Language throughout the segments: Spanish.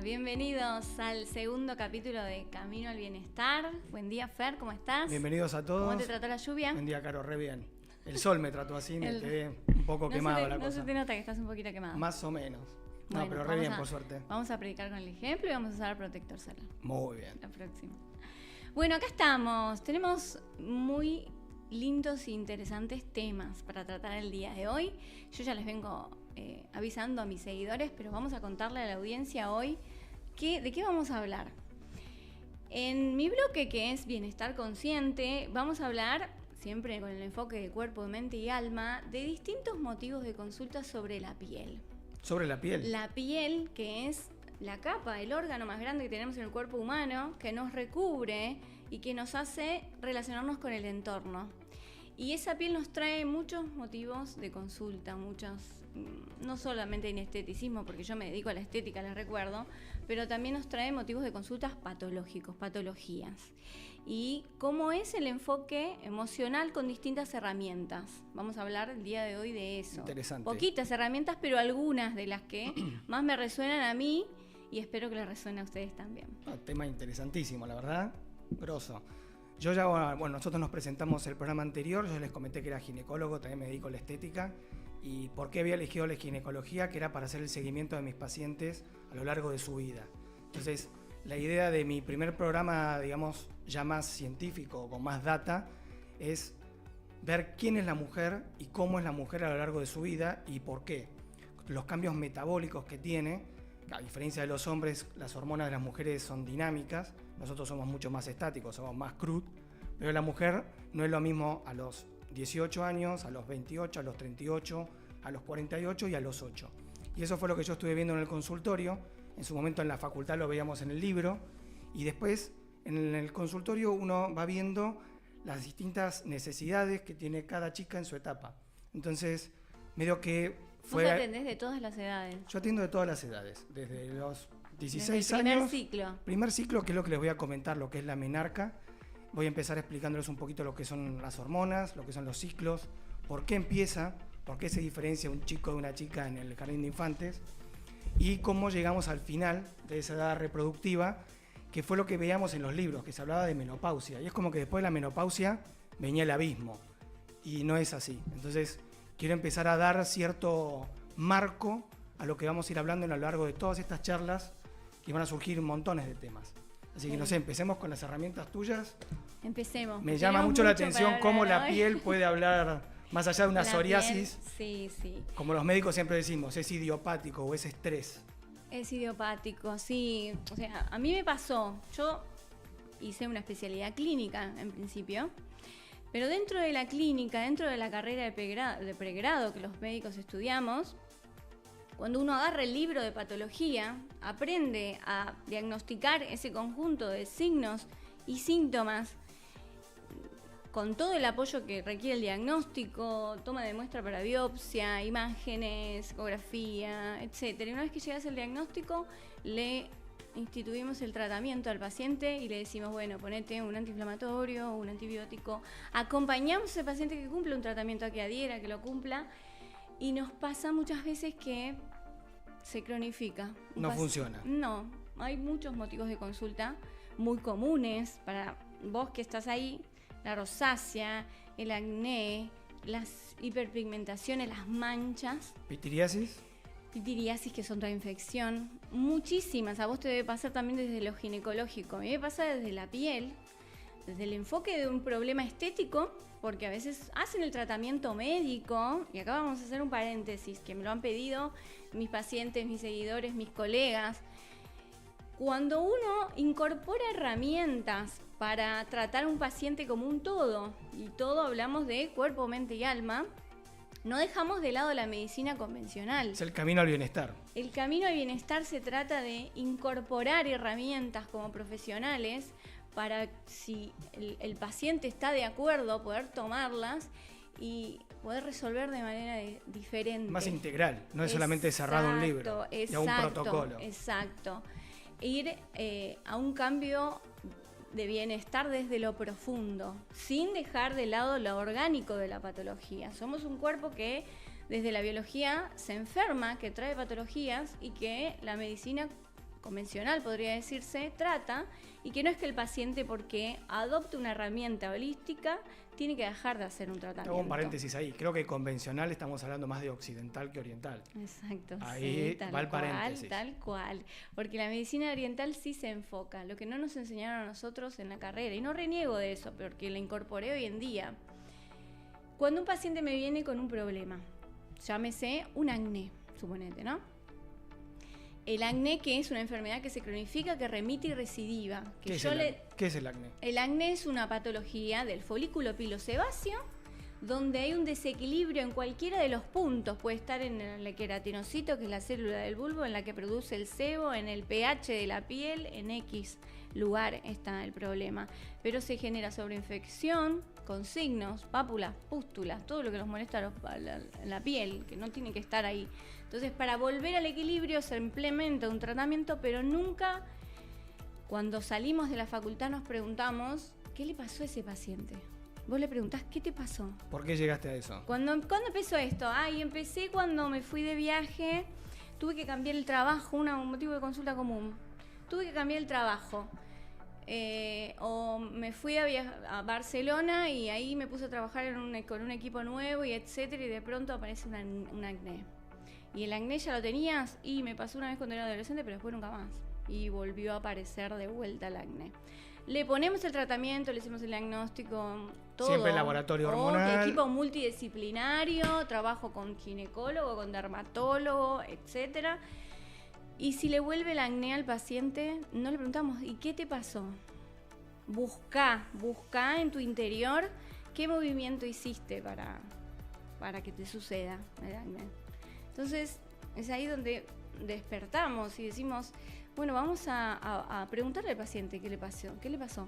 bienvenidos al segundo capítulo de Camino al Bienestar. Buen día, Fer, ¿cómo estás? Bienvenidos a todos. ¿Cómo te trató la lluvia? Buen día, Caro, re bien. El sol me trató así, me quedé un poco quemado la cosa. No se te nota que estás un poquito quemado. Más o menos. Bueno, no, pero re bien, por suerte. Vamos a predicar con el ejemplo y vamos a usar protector solar. Muy bien. La próxima. Bueno, acá estamos. Tenemos muy lindos e interesantes temas para tratar el día de hoy. Yo ya les vengo avisando a mis seguidores, pero vamos a contarle a la audiencia hoy de qué vamos a hablar. En mi bloque, que es Bienestar Consciente, vamos a hablar, siempre con el enfoque de cuerpo, mente y alma, de distintos motivos de consulta sobre la piel. ¿Sobre la piel? La piel, que es la capa, el órgano más grande que tenemos en el cuerpo humano, que nos recubre y que nos hace relacionarnos con el entorno. Y esa piel nos trae muchos motivos de consulta, no solamente en esteticismo, porque yo me dedico a la estética, les recuerdo, pero también nos trae motivos de consultas patológicos, patologías. Y cómo es el enfoque emocional con distintas herramientas. Vamos a hablar el día de hoy de eso. Interesante. Poquitas herramientas, pero algunas de las que más me resuenan a mí y espero que les resuene a ustedes también. Tema interesantísimo, la verdad. Grosso. Nosotros nos presentamos el programa anterior, yo les comenté que era ginecólogo, también me dedico a la estética. ¿Y por qué había elegido la ginecología? Que era para hacer el seguimiento de mis pacientes a lo largo de su vida. Entonces, la idea de mi primer programa, digamos, ya más científico, con más data, es ver quién es la mujer y cómo es la mujer a lo largo de su vida y por qué. Los cambios metabólicos que tiene, a diferencia de los hombres, las hormonas de las mujeres son dinámicas, nosotros somos mucho más estáticos, somos más crudos, pero la mujer no es lo mismo a los 18 años, a los 28, a los 38, a los 48 y a los 8. Y eso fue lo que yo estuve viendo en el consultorio. En su momento en la facultad lo veíamos en el libro y después en el consultorio uno va viendo las distintas necesidades que tiene cada chica en su etapa. Entonces, medio que fue... ¿Vos atendés de todas las edades? Yo atiendo de todas las edades, desde los 16 desde el años. Primer ciclo, que es lo que les voy a comentar, lo que es la menarca. Voy a empezar explicándoles un poquito lo que son las hormonas, lo que son los ciclos, por qué empieza, por qué se diferencia un chico de una chica en el jardín de infantes y cómo llegamos al final de esa edad reproductiva, que fue lo que veíamos en los libros, que se hablaba de menopausia. Y es como que después de la menopausia venía el abismo y no es así. Entonces quiero empezar a dar cierto marco a lo que vamos a ir hablando a lo largo de todas estas charlas, que van a surgir montones de temas. Así que no sé, empecemos con las herramientas tuyas. Empecemos. Me llama mucho la atención cómo la piel puede hablar más allá de una psoriasis. Sí. Como los médicos siempre decimos, es idiopático o es estrés. Es idiopático, sí. O sea, a mí me pasó. Yo hice una especialidad clínica en principio, pero dentro de la clínica, dentro de la carrera de pregrado que los médicos estudiamos, cuando uno agarra el libro de patología, aprende a diagnosticar ese conjunto de signos y síntomas con todo el apoyo que requiere el diagnóstico, toma de muestra para biopsia, imágenes, ecografía, etc. Y una vez que llegas al diagnóstico, le instituimos el tratamiento al paciente y le decimos, bueno, ponete un antiinflamatorio, un antibiótico. Acompañamos a ese paciente que cumple un tratamiento, que adhiera, que lo cumpla. Y nos pasa muchas veces que se cronifica. No funciona. No, hay muchos motivos de consulta muy comunes para vos que estás ahí. La rosácea, el acné, las hiperpigmentaciones, las manchas. ¿Pitiriasis? Pitiriasis, que son otra infección. Muchísimas. A vos te debe pasar también desde lo ginecológico. A mí me pasa desde la piel, desde el enfoque de un problema estético, porque a veces hacen el tratamiento médico, y acá vamos a hacer un paréntesis, que me lo han pedido mis pacientes, mis seguidores, mis colegas. Cuando uno incorpora herramientas para tratar a un paciente como un todo, y todo hablamos de cuerpo, mente y alma, no dejamos de lado la medicina convencional. Es el camino al bienestar. El camino al bienestar se trata de incorporar herramientas como profesionales para, si el paciente está de acuerdo, poder tomarlas y poder resolver de manera diferente. Más integral, no es solamente cerrado un libro y a un protocolo. Exacto. Ir a un cambio de bienestar desde lo profundo, sin dejar de lado lo orgánico de la patología. Somos un cuerpo que desde la biología se enferma, que trae patologías y que la medicina convencional, podría decirse, trata, y que no es que el paciente, porque adopte una herramienta holística, tiene que dejar de hacer un tratamiento. Hago un paréntesis ahí. Creo que convencional estamos hablando más de occidental que oriental. Exacto. Ahí sí, va el paréntesis. Tal cual. Porque la medicina oriental sí se enfoca. Lo que no nos enseñaron a nosotros en la carrera. Y no reniego de eso, porque la incorporé hoy en día. Cuando un paciente me viene con un problema, llámese un acné, suponete, ¿no? El acné, que es una enfermedad que se cronifica, que remite y recidiva. ¿Qué es el acné? El acné es una patología del folículo pilosebáceo, donde hay un desequilibrio en cualquiera de los puntos. Puede estar en el queratinocito, que es la célula del bulbo, en la que produce el sebo, en el pH de la piel, en X lugar está el problema. Pero se genera sobreinfección, con signos, pápulas, pústulas, todo lo que nos molesta en la piel, que no tiene que estar ahí. Entonces, para volver al equilibrio se implementa un tratamiento, pero nunca, cuando salimos de la facultad, nos preguntamos, ¿qué le pasó a ese paciente? Vos le preguntás, ¿qué te pasó? ¿Por qué llegaste a eso? ¿Cuándo empezó esto? Empecé cuando me fui de viaje, tuve que cambiar el trabajo, un motivo de consulta común. Tuve que cambiar el trabajo. O me fui a Barcelona y ahí me puse a trabajar con un equipo nuevo y etcétera, y de pronto aparece un acné. Y el acné ya lo tenías, y me pasó una vez cuando era adolescente, pero después nunca más. Y volvió a aparecer de vuelta el acné. Le ponemos el tratamiento, le hicimos el diagnóstico, todo. Siempre laboratorio hormonal. Equipo multidisciplinario, trabajo con ginecólogo, con dermatólogo, etcétera. Y si le vuelve el acné al paciente, no le preguntamos, ¿y qué te pasó? Buscá en tu interior qué movimiento hiciste para que te suceda el acné. Entonces, es ahí donde despertamos y decimos, bueno, vamos a preguntarle al paciente qué le pasó.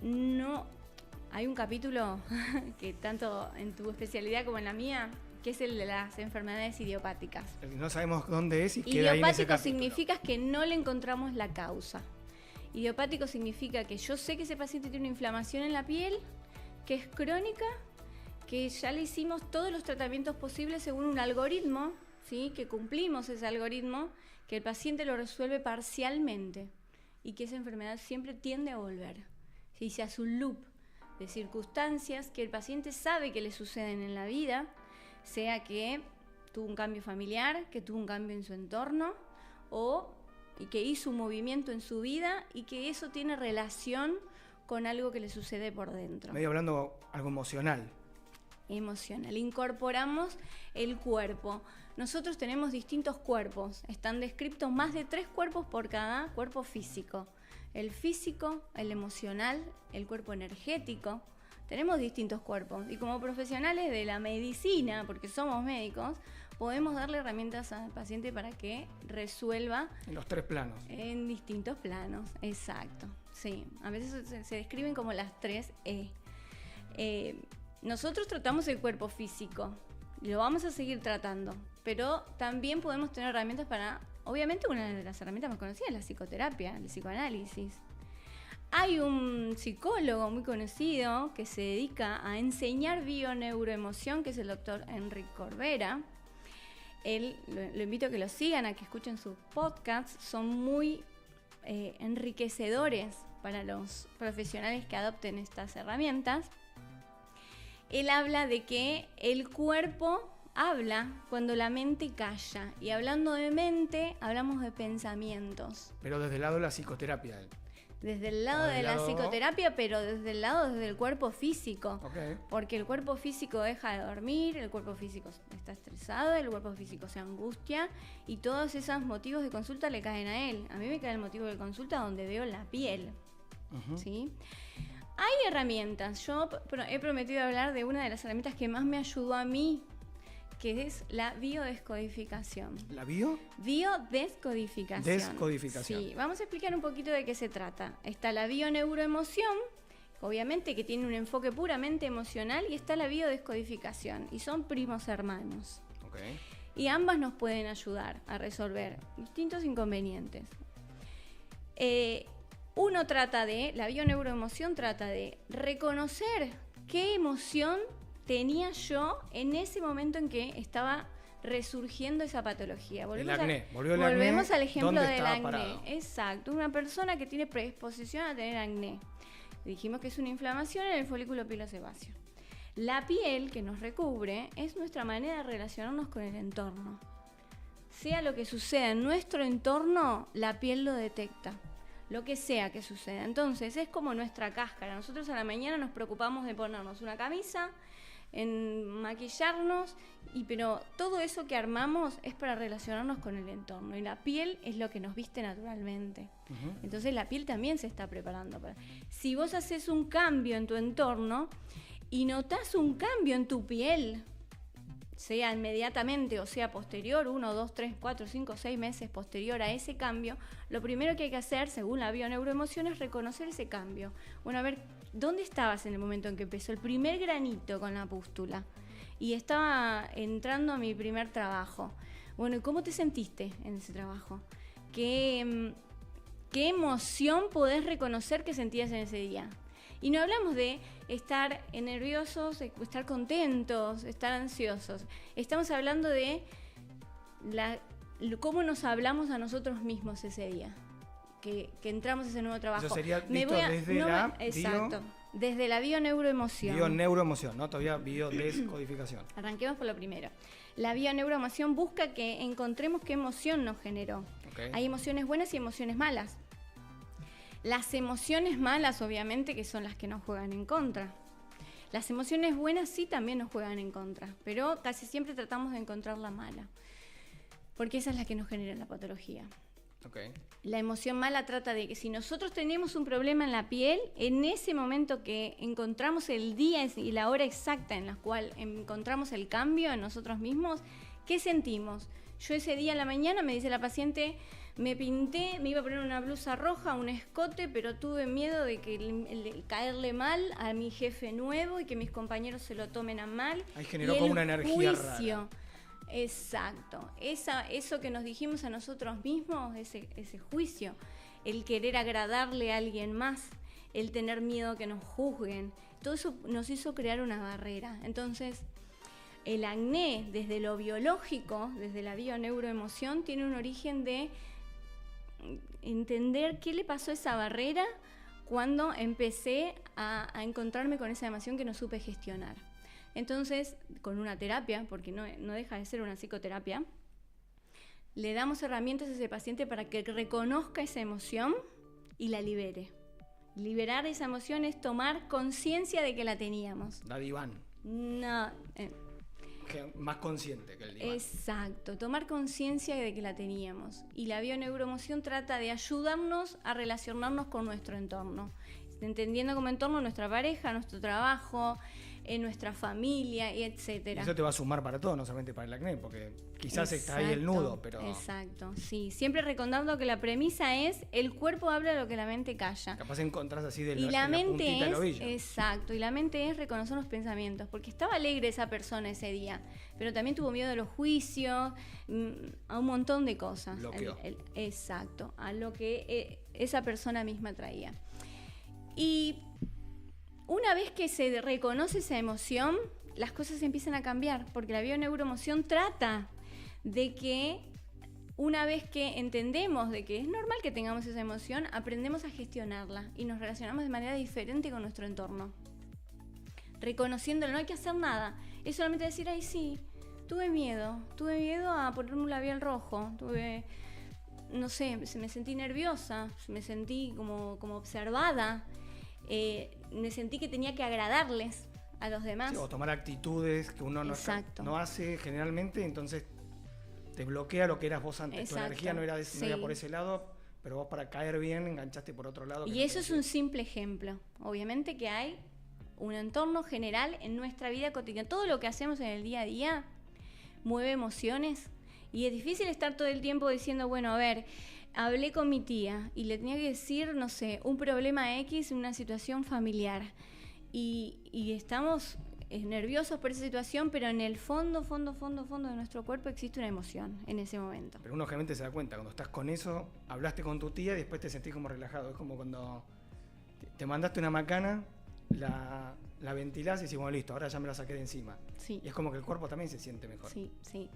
No, hay un capítulo que tanto en tu especialidad como en la mía, que es el de las enfermedades idiopáticas. No sabemos dónde es y queda ahí en ese capítulo. Idiopático significa que no le encontramos la causa. Idiopático significa que yo sé que ese paciente tiene una inflamación en la piel, que es crónica, que ya le hicimos todos los tratamientos posibles según un algoritmo, ¿sí? Que cumplimos ese algoritmo, que el paciente lo resuelve parcialmente y que esa enfermedad siempre tiende a volver. ¿Sí? Se hace un loop de circunstancias que el paciente sabe que le suceden en la vida, sea que tuvo un cambio familiar, que tuvo un cambio en su entorno, y que hizo un movimiento en su vida y que eso tiene relación con algo que le sucede por dentro. Medio hablando algo emocional. Emocional. Incorporamos el cuerpo. Nosotros tenemos distintos cuerpos. Están descritos más de 3 cuerpos por cada cuerpo físico. El físico, el emocional, el cuerpo energético. Tenemos distintos cuerpos. Y como profesionales de la medicina, porque somos médicos, podemos darle herramientas al paciente para que resuelva. En los 3 planos. En distintos planos, exacto. Sí, a veces se describen como las 3 E. Nosotros tratamos el cuerpo físico, lo vamos a seguir tratando, pero también podemos tener herramientas para, obviamente una de las herramientas más conocidas es la psicoterapia, el psicoanálisis. Hay un psicólogo muy conocido que se dedica a enseñar bio-neuroemoción, que es el doctor Enrique Corbera. Él, lo invito a que lo sigan, a que escuchen sus podcasts, son muy enriquecedores para los profesionales que adopten estas herramientas. Él habla de que el cuerpo habla cuando la mente calla. Y hablando de mente, hablamos de pensamientos. Pero desde el lado de la psicoterapia. Desde el lado de la psicoterapia, pero desde el cuerpo físico. Okay. Porque el cuerpo físico deja de dormir, el cuerpo físico está estresado, el cuerpo físico se angustia y todos esos motivos de consulta le caen a él. A mí me cae el motivo de consulta donde veo la piel. Uh-huh. ¿Sí? Hay herramientas. Yo he prometido hablar de una de las herramientas que más me ayudó a mí, que es la biodescodificación. ¿La bio? Biodescodificación. Descodificación. Sí, vamos a explicar un poquito de qué se trata. Está la bioneuroemoción, obviamente que tiene un enfoque puramente emocional, y está la biodescodificación, y son primos hermanos. Okay. Y ambas nos pueden ayudar a resolver distintos inconvenientes. La bioneuroemoción trata de reconocer qué emoción tenía yo en ese momento en que estaba resurgiendo esa patología. El acné, volvemos al ejemplo del acné. Parado. Exacto, una persona que tiene predisposición a tener acné. Dijimos que es una inflamación en el folículo pilosebáceo. La piel que nos recubre es nuestra manera de relacionarnos con el entorno. Sea lo que suceda en nuestro entorno, la piel lo detecta. Lo que sea que suceda. Entonces, es como nuestra cáscara. Nosotros a la mañana nos preocupamos de ponernos una camisa, en maquillarnos, pero todo eso que armamos es para relacionarnos con el entorno. Y la piel es lo que nos viste naturalmente. Uh-huh. Entonces, la piel también se está preparando para... Si vos haces un cambio en tu entorno y notás un cambio en tu piel, sea inmediatamente o sea posterior, 1, 2, 3, 4, 5, 6 meses posterior a ese cambio, lo primero que hay que hacer, según la bioneuroemoción, es reconocer ese cambio. Bueno, a ver, ¿dónde estabas en el momento en que empezó el primer granito con la pústula? Y estaba entrando a mi primer trabajo. Bueno, ¿y cómo te sentiste en ese trabajo? ¿Qué emoción podés reconocer que sentías en ese día? Y no hablamos de estar nerviosos, estar contentos, estar ansiosos. Estamos hablando de cómo nos hablamos a nosotros mismos ese día, que entramos a ese nuevo trabajo. Eso sería desde la bioneuroemoción. Bioneuroemoción, ¿no? Todavía biodescodificación. Arranquemos por lo primero. La bioneuroemoción busca que encontremos qué emoción nos generó. Okay. Hay emociones buenas y emociones malas. Las emociones malas, obviamente, que son las que nos juegan en contra. Las emociones buenas sí también nos juegan en contra, pero casi siempre tratamos de encontrar la mala, porque esa es la que nos genera la patología. Okay. La emoción mala trata de que si nosotros tenemos un problema en la piel, en ese momento que encontramos el día y la hora exacta en la cual encontramos el cambio en nosotros mismos, ¿qué sentimos? Yo ese día en la mañana, me dice la paciente, me pinté, me iba a poner una blusa roja, un escote, pero tuve miedo de que caerle mal a mi jefe nuevo y que mis compañeros se lo tomen a mal. Ahí generó como una energía juicio, rara. Exacto. Eso que nos dijimos a nosotros mismos, ese juicio, el querer agradarle a alguien más, el tener miedo que nos juzguen, todo eso nos hizo crear una barrera. Entonces, el acné, desde lo biológico, desde la bioneuroemoción, tiene un origen de entender qué le pasó a esa barrera cuando empecé a encontrarme con esa emoción que no supe gestionar. Entonces, con una terapia, porque no deja de ser una psicoterapia, le damos herramientas a ese paciente para que reconozca esa emoción y la libere. Liberar esa emoción es tomar conciencia de que la teníamos. La diván. No. Más consciente que el diván. Exacto, tomar conciencia de que la teníamos. Y la bioneuroemoción trata de ayudarnos a relacionarnos con nuestro entorno, entendiendo como entorno nuestra pareja, nuestro trabajo, nuestra familia, y etcétera. Eso te va a sumar para todo, no solamente para el acné, porque quizás está ahí el nudo, pero... Exacto, sí. Siempre recordando que la premisa es el cuerpo habla lo que la mente calla. Capaz encontrás así de la mente del ovillo. Exacto, y la mente es reconocer los pensamientos, porque estaba alegre esa persona ese día, pero también tuvo miedo de los juicios, a un montón de cosas. Bloqueó. Exacto, a lo que esa persona misma traía. Y una vez que se reconoce esa emoción, las cosas empiezan a cambiar, porque la bioneuroemoción trata de que una vez que entendemos de que es normal que tengamos esa emoción, aprendemos a gestionarla y nos relacionamos de manera diferente con nuestro entorno. Reconociéndolo, no hay que hacer nada, es solamente decir, ay sí, tuve miedo a ponerme un labial rojo, no sé, me sentí nerviosa, me sentí como observada. Me sentí que tenía que agradarles a los demás. Sí, o tomar actitudes que uno no hace generalmente, entonces te bloquea lo que eras vos antes. Exacto. Tu energía no era por ese lado, pero vos para caer bien enganchaste por otro lado. Y eso es un simple ejemplo. Obviamente que hay un entorno general en nuestra vida cotidiana. Todo lo que hacemos en el día a día mueve emociones y es difícil estar todo el tiempo diciendo, bueno, a ver, hablé con mi tía y le tenía que decir, no sé, un problema X en una situación familiar y estamos nerviosos por esa situación, pero en el fondo de nuestro cuerpo existe una emoción en ese momento. Pero uno realmente se da cuenta, cuando estás con eso, hablaste con tu tía y después te sentís como relajado. Es como cuando te mandaste una macana, la la ventilás y decís, bueno, listo, ahora ya me la saqué de encima. Sí. Y es como que el cuerpo también se siente mejor. Sí, sí.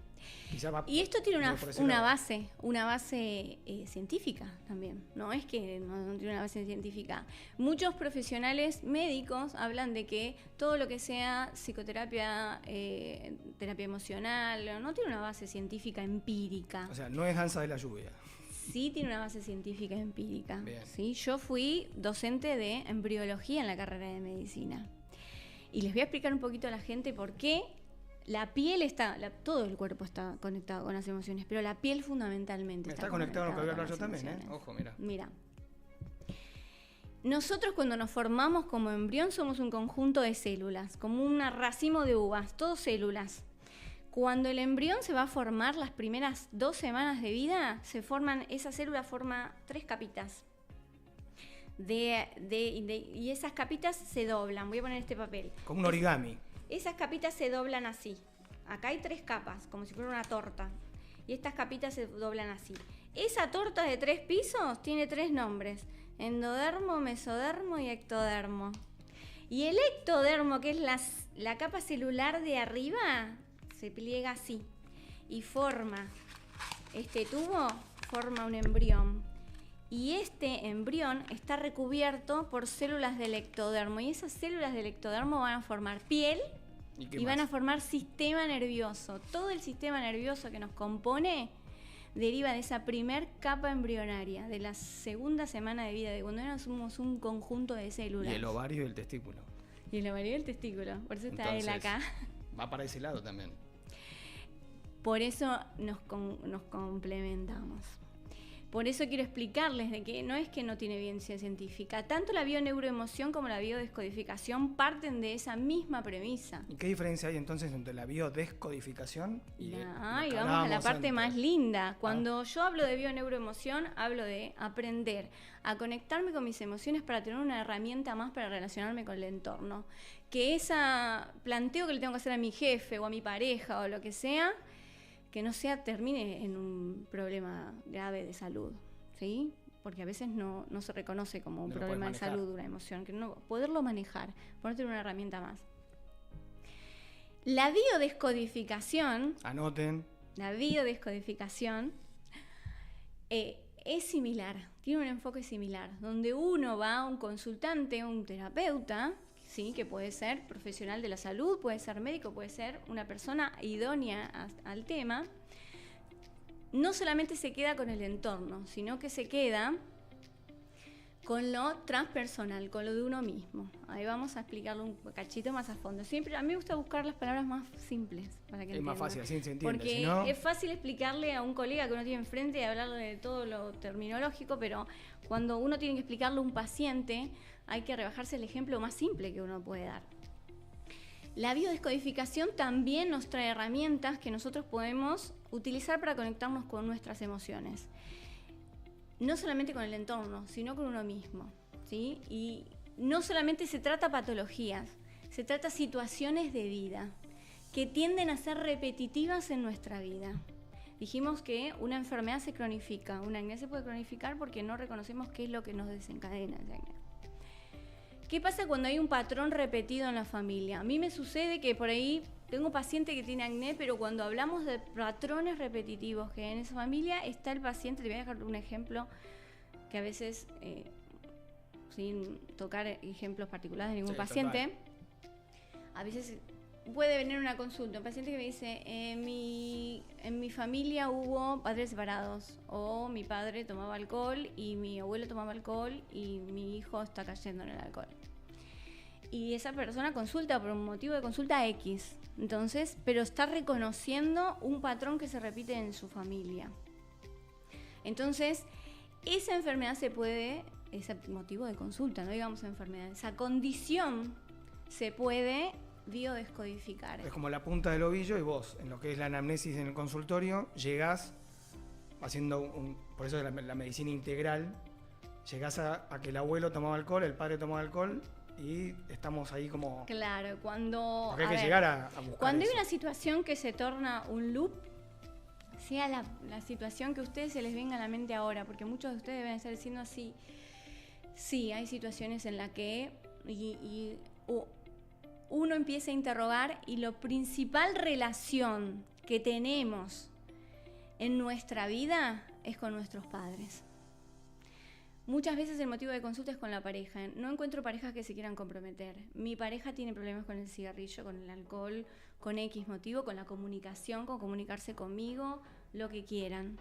Y esto tiene una base científica también. No es que no tiene una base científica. Muchos profesionales médicos hablan de que todo lo que sea psicoterapia, terapia emocional, no tiene una base científica empírica. O sea, no es danza de la lluvia. Sí tiene una base científica empírica. Bien. ¿Sí? Yo fui docente de embriología en la carrera de medicina. Y les voy a explicar un poquito a la gente por qué la piel todo el cuerpo está conectado con las emociones, pero la piel fundamentalmente está conectado con lo que voy a hablar yo también, emociones. Ojo, mira. Mira. Nosotros cuando nos formamos como embrión somos un conjunto de células, como un racimo de uvas, todos células. Cuando el embrión se va a formar, las primeras 2 semanas de vida, esa célula forma 3 capitas. Y esas capitas se doblan. Voy a poner este papel. Como un origami. Esas capitas se doblan así. Acá hay 3 capas, como si fuera una torta. Y estas capitas se doblan así. Esa torta de 3 pisos tiene 3 nombres: endodermo, mesodermo y ectodermo. Y el ectodermo, que es la capa celular de arriba, se pliega así. Y forma este tubo, forma un embrión. Y este embrión está recubierto por células del ectodermo. Y esas células del ectodermo van a formar piel y van a formar sistema nervioso. Todo el sistema nervioso que nos compone deriva de esa primer capa embrionaria, de la segunda semana de vida, de cuando somos un conjunto de células. Y el ovario y el testículo. Y el ovario y el testículo. Por eso está él acá. Va para ese lado también. Por eso nos complementamos. Por eso quiero explicarles de que no es que no tiene evidencia científica. Tanto la bioneuroemoción como la biodescodificación parten de esa misma premisa. ¿Y qué diferencia hay entonces entre la biodescodificación y y vamos a la parte más linda. Cuando yo hablo de bioneuroemoción, hablo de aprender a conectarme con mis emociones para tener una herramienta más para relacionarme con el entorno. Que ese planteo que le tengo que hacer a mi jefe o a mi pareja o lo que sea, que no termine en un problema grave de salud, ¿sí? Porque a veces no se reconoce como un problema de salud, una emoción, que no poderlo manejar, ponerte una herramienta más. La biodescodificación, anoten, la biodescodificación es similar, tiene un enfoque similar, donde uno va a un consultante, un terapeuta, sí, que puede ser profesional de la salud, puede ser médico, puede ser una persona idónea al tema. No solamente se queda con el entorno, sino que se queda con lo transpersonal, con lo de uno mismo. Ahí vamos a explicarlo un cachito más a fondo. Siempre a mí me gusta buscar las palabras más simples para que entiendan. Es más fácil, así se entiende. Porque si no... es fácil explicarle a un colega que uno tiene enfrente y hablarle de todo lo terminológico, pero cuando uno tiene que explicarle a un paciente, hay que rebajarse el ejemplo más simple que uno puede dar. La biodescodificación también nos trae herramientas que nosotros podemos utilizar para conectarnos con nuestras emociones. No solamente con el entorno, sino con uno mismo, ¿sí? Y no solamente se trata patologías, se trata situaciones de vida que tienden a ser repetitivas en nuestra vida. Dijimos que una enfermedad se cronifica, una acné se puede cronificar porque no reconocemos qué es lo que nos desencadena esa acné. ¿Qué pasa cuando hay un patrón repetido en la familia? A mí me sucede que por ahí tengo un paciente que tiene acné, pero cuando hablamos de patrones repetitivos que hay en esa familia, está el paciente, te voy a dejar un ejemplo que a veces, sin tocar ejemplos particulares de ningún paciente, total. A veces puede venir una consulta, un paciente que me dice, en mi familia hubo padres separados, o mi padre tomaba alcohol y mi abuelo tomaba alcohol y mi hijo está cayendo en el alcohol. Y esa persona consulta por un motivo de consulta X, entonces, pero está reconociendo un patrón que se repite en su familia. Entonces, esa enfermedad ese motivo de consulta, no digamos enfermedad, esa condición se puede biodescodificar. Es como la punta del ovillo y vos, en lo que es la anamnesis en el consultorio, llegás haciendo por eso es la medicina integral, llegás a que el abuelo tomaba alcohol, el padre tomaba alcohol y estamos ahí como... Claro, porque hay que llegar a buscar cuando eso. Hay una situación que se torna un loop, sea la situación que a ustedes se les venga a la mente ahora, porque muchos de ustedes deben estar diciendo así, sí, hay situaciones en las que uno empieza a interrogar y la principal relación que tenemos en nuestra vida es con nuestros padres. Muchas veces el motivo de consulta es con la pareja. No encuentro parejas que se quieran comprometer. Mi pareja tiene problemas con el cigarrillo, con el alcohol, con X motivo, con la comunicación, con comunicarse conmigo, lo que quieran.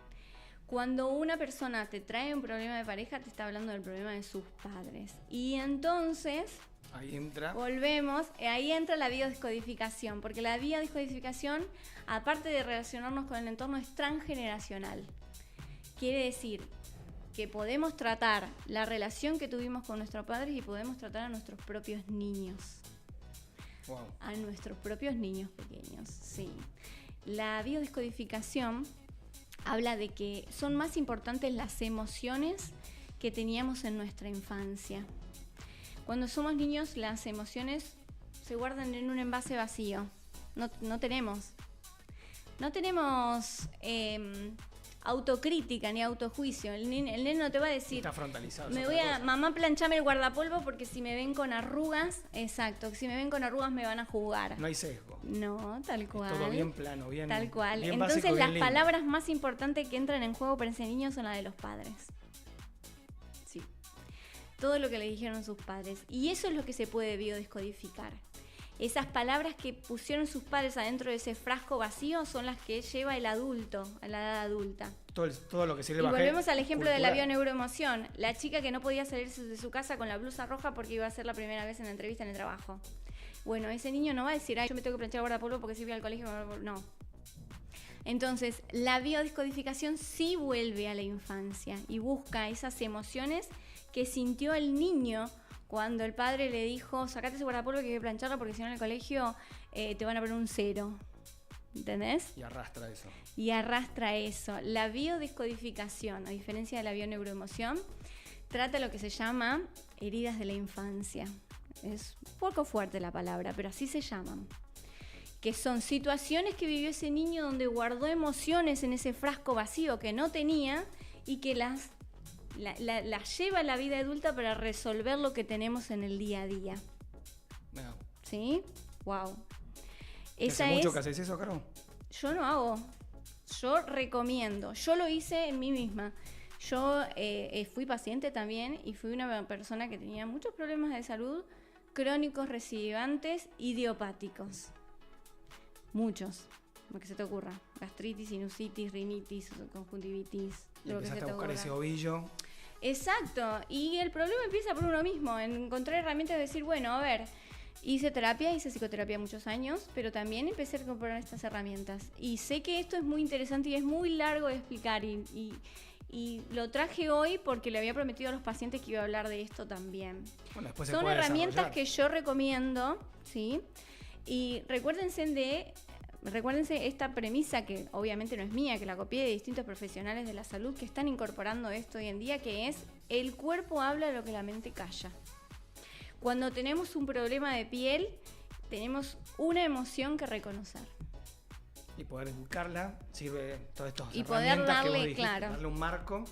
Cuando una persona te trae un problema de pareja, te está hablando del problema de sus padres. Y entonces, ahí entra. Volvemos, ahí entra la biodescodificación, porque la biodescodificación, aparte de relacionarnos con el entorno, es transgeneracional. Quiere decir que podemos tratar la relación que tuvimos con nuestros padres y podemos tratar a nuestros propios niños. Wow. A nuestros propios niños pequeños, sí. La biodescodificación habla de que son más importantes las emociones que teníamos en nuestra infancia. Cuando somos niños, las emociones se guardan en un envase vacío. No tenemos autocrítica ni autojuicio. El nene no te va a decir, está frontalizado. Mamá, planchame el guardapolvo porque si me ven con arrugas, exacto, si me ven con arrugas me van a juzgar. No hay sesgo. No, tal cual. Es todo bien plano, bien. Tal cual. Bien Entonces básico, las bien lindo. palabras más importantes que entran en juego para ese niño son las de los padres. Sí. Todo lo que le dijeron sus padres. Y eso es lo que se puede biodescodificar. Esas palabras que pusieron sus padres adentro de ese frasco vacío son las que lleva el adulto, a la edad adulta. Todo lo que sirve. Y volvemos al ejemplo de la cultural. bioneuroemoción. La chica que no podía salir de su casa con la blusa roja porque iba a ser la primera vez en la entrevista en el trabajo. Bueno, ese niño no va a decir, ay, yo me tengo que planchar el guardapolvo porque si voy al colegio. No. Entonces, la biodescodificación sí vuelve a la infancia y busca esas emociones que sintió el niño cuando el padre le dijo, sacate ese guardapolvo que hay que plancharlo porque si no en el colegio te van a poner un 0. ¿Entendés? Y arrastra eso. Y arrastra eso. La biodescodificación, a diferencia de la bioneuroemoción, trata lo que se llama heridas de la infancia. Es un poco fuerte la palabra, pero así se llaman. Que son situaciones que vivió ese niño donde guardó emociones en ese frasco vacío que no tenía y que las lleva a la vida adulta para resolver lo que tenemos en el día a día. No. ¿Sí? Wow. ¿Hace mucho que haces eso, Caro? Yo no hago. Yo recomiendo. Yo lo hice en mí misma. Yo fui paciente también y fui una persona que tenía muchos problemas de salud crónicos, recidivantes, idiopáticos. Muchos. Lo que se te ocurra. Gastritis, sinusitis, rinitis, conjuntivitis. Y empezaste a buscar ese ovillo. Exacto. Y el problema empieza por uno mismo. En encontrar herramientas de decir, bueno, a ver, hice psicoterapia muchos años, pero también empecé a incorporar estas herramientas. Y sé que esto es muy interesante y es muy largo de explicar. Y lo traje hoy porque le había prometido a los pacientes que iba a hablar de esto también. Bueno, después son herramientas que yo recomiendo, ¿sí? Y recuérdense esta premisa que obviamente no es mía, que la copié de distintos profesionales de la salud que están incorporando esto hoy en día, que es el cuerpo habla lo que la mente calla. Cuando tenemos un problema de piel, tenemos una emoción que reconocer. Y poder buscarla, sirve todas estas y herramientas poder darle, que vos dijiste, claro, darle un marco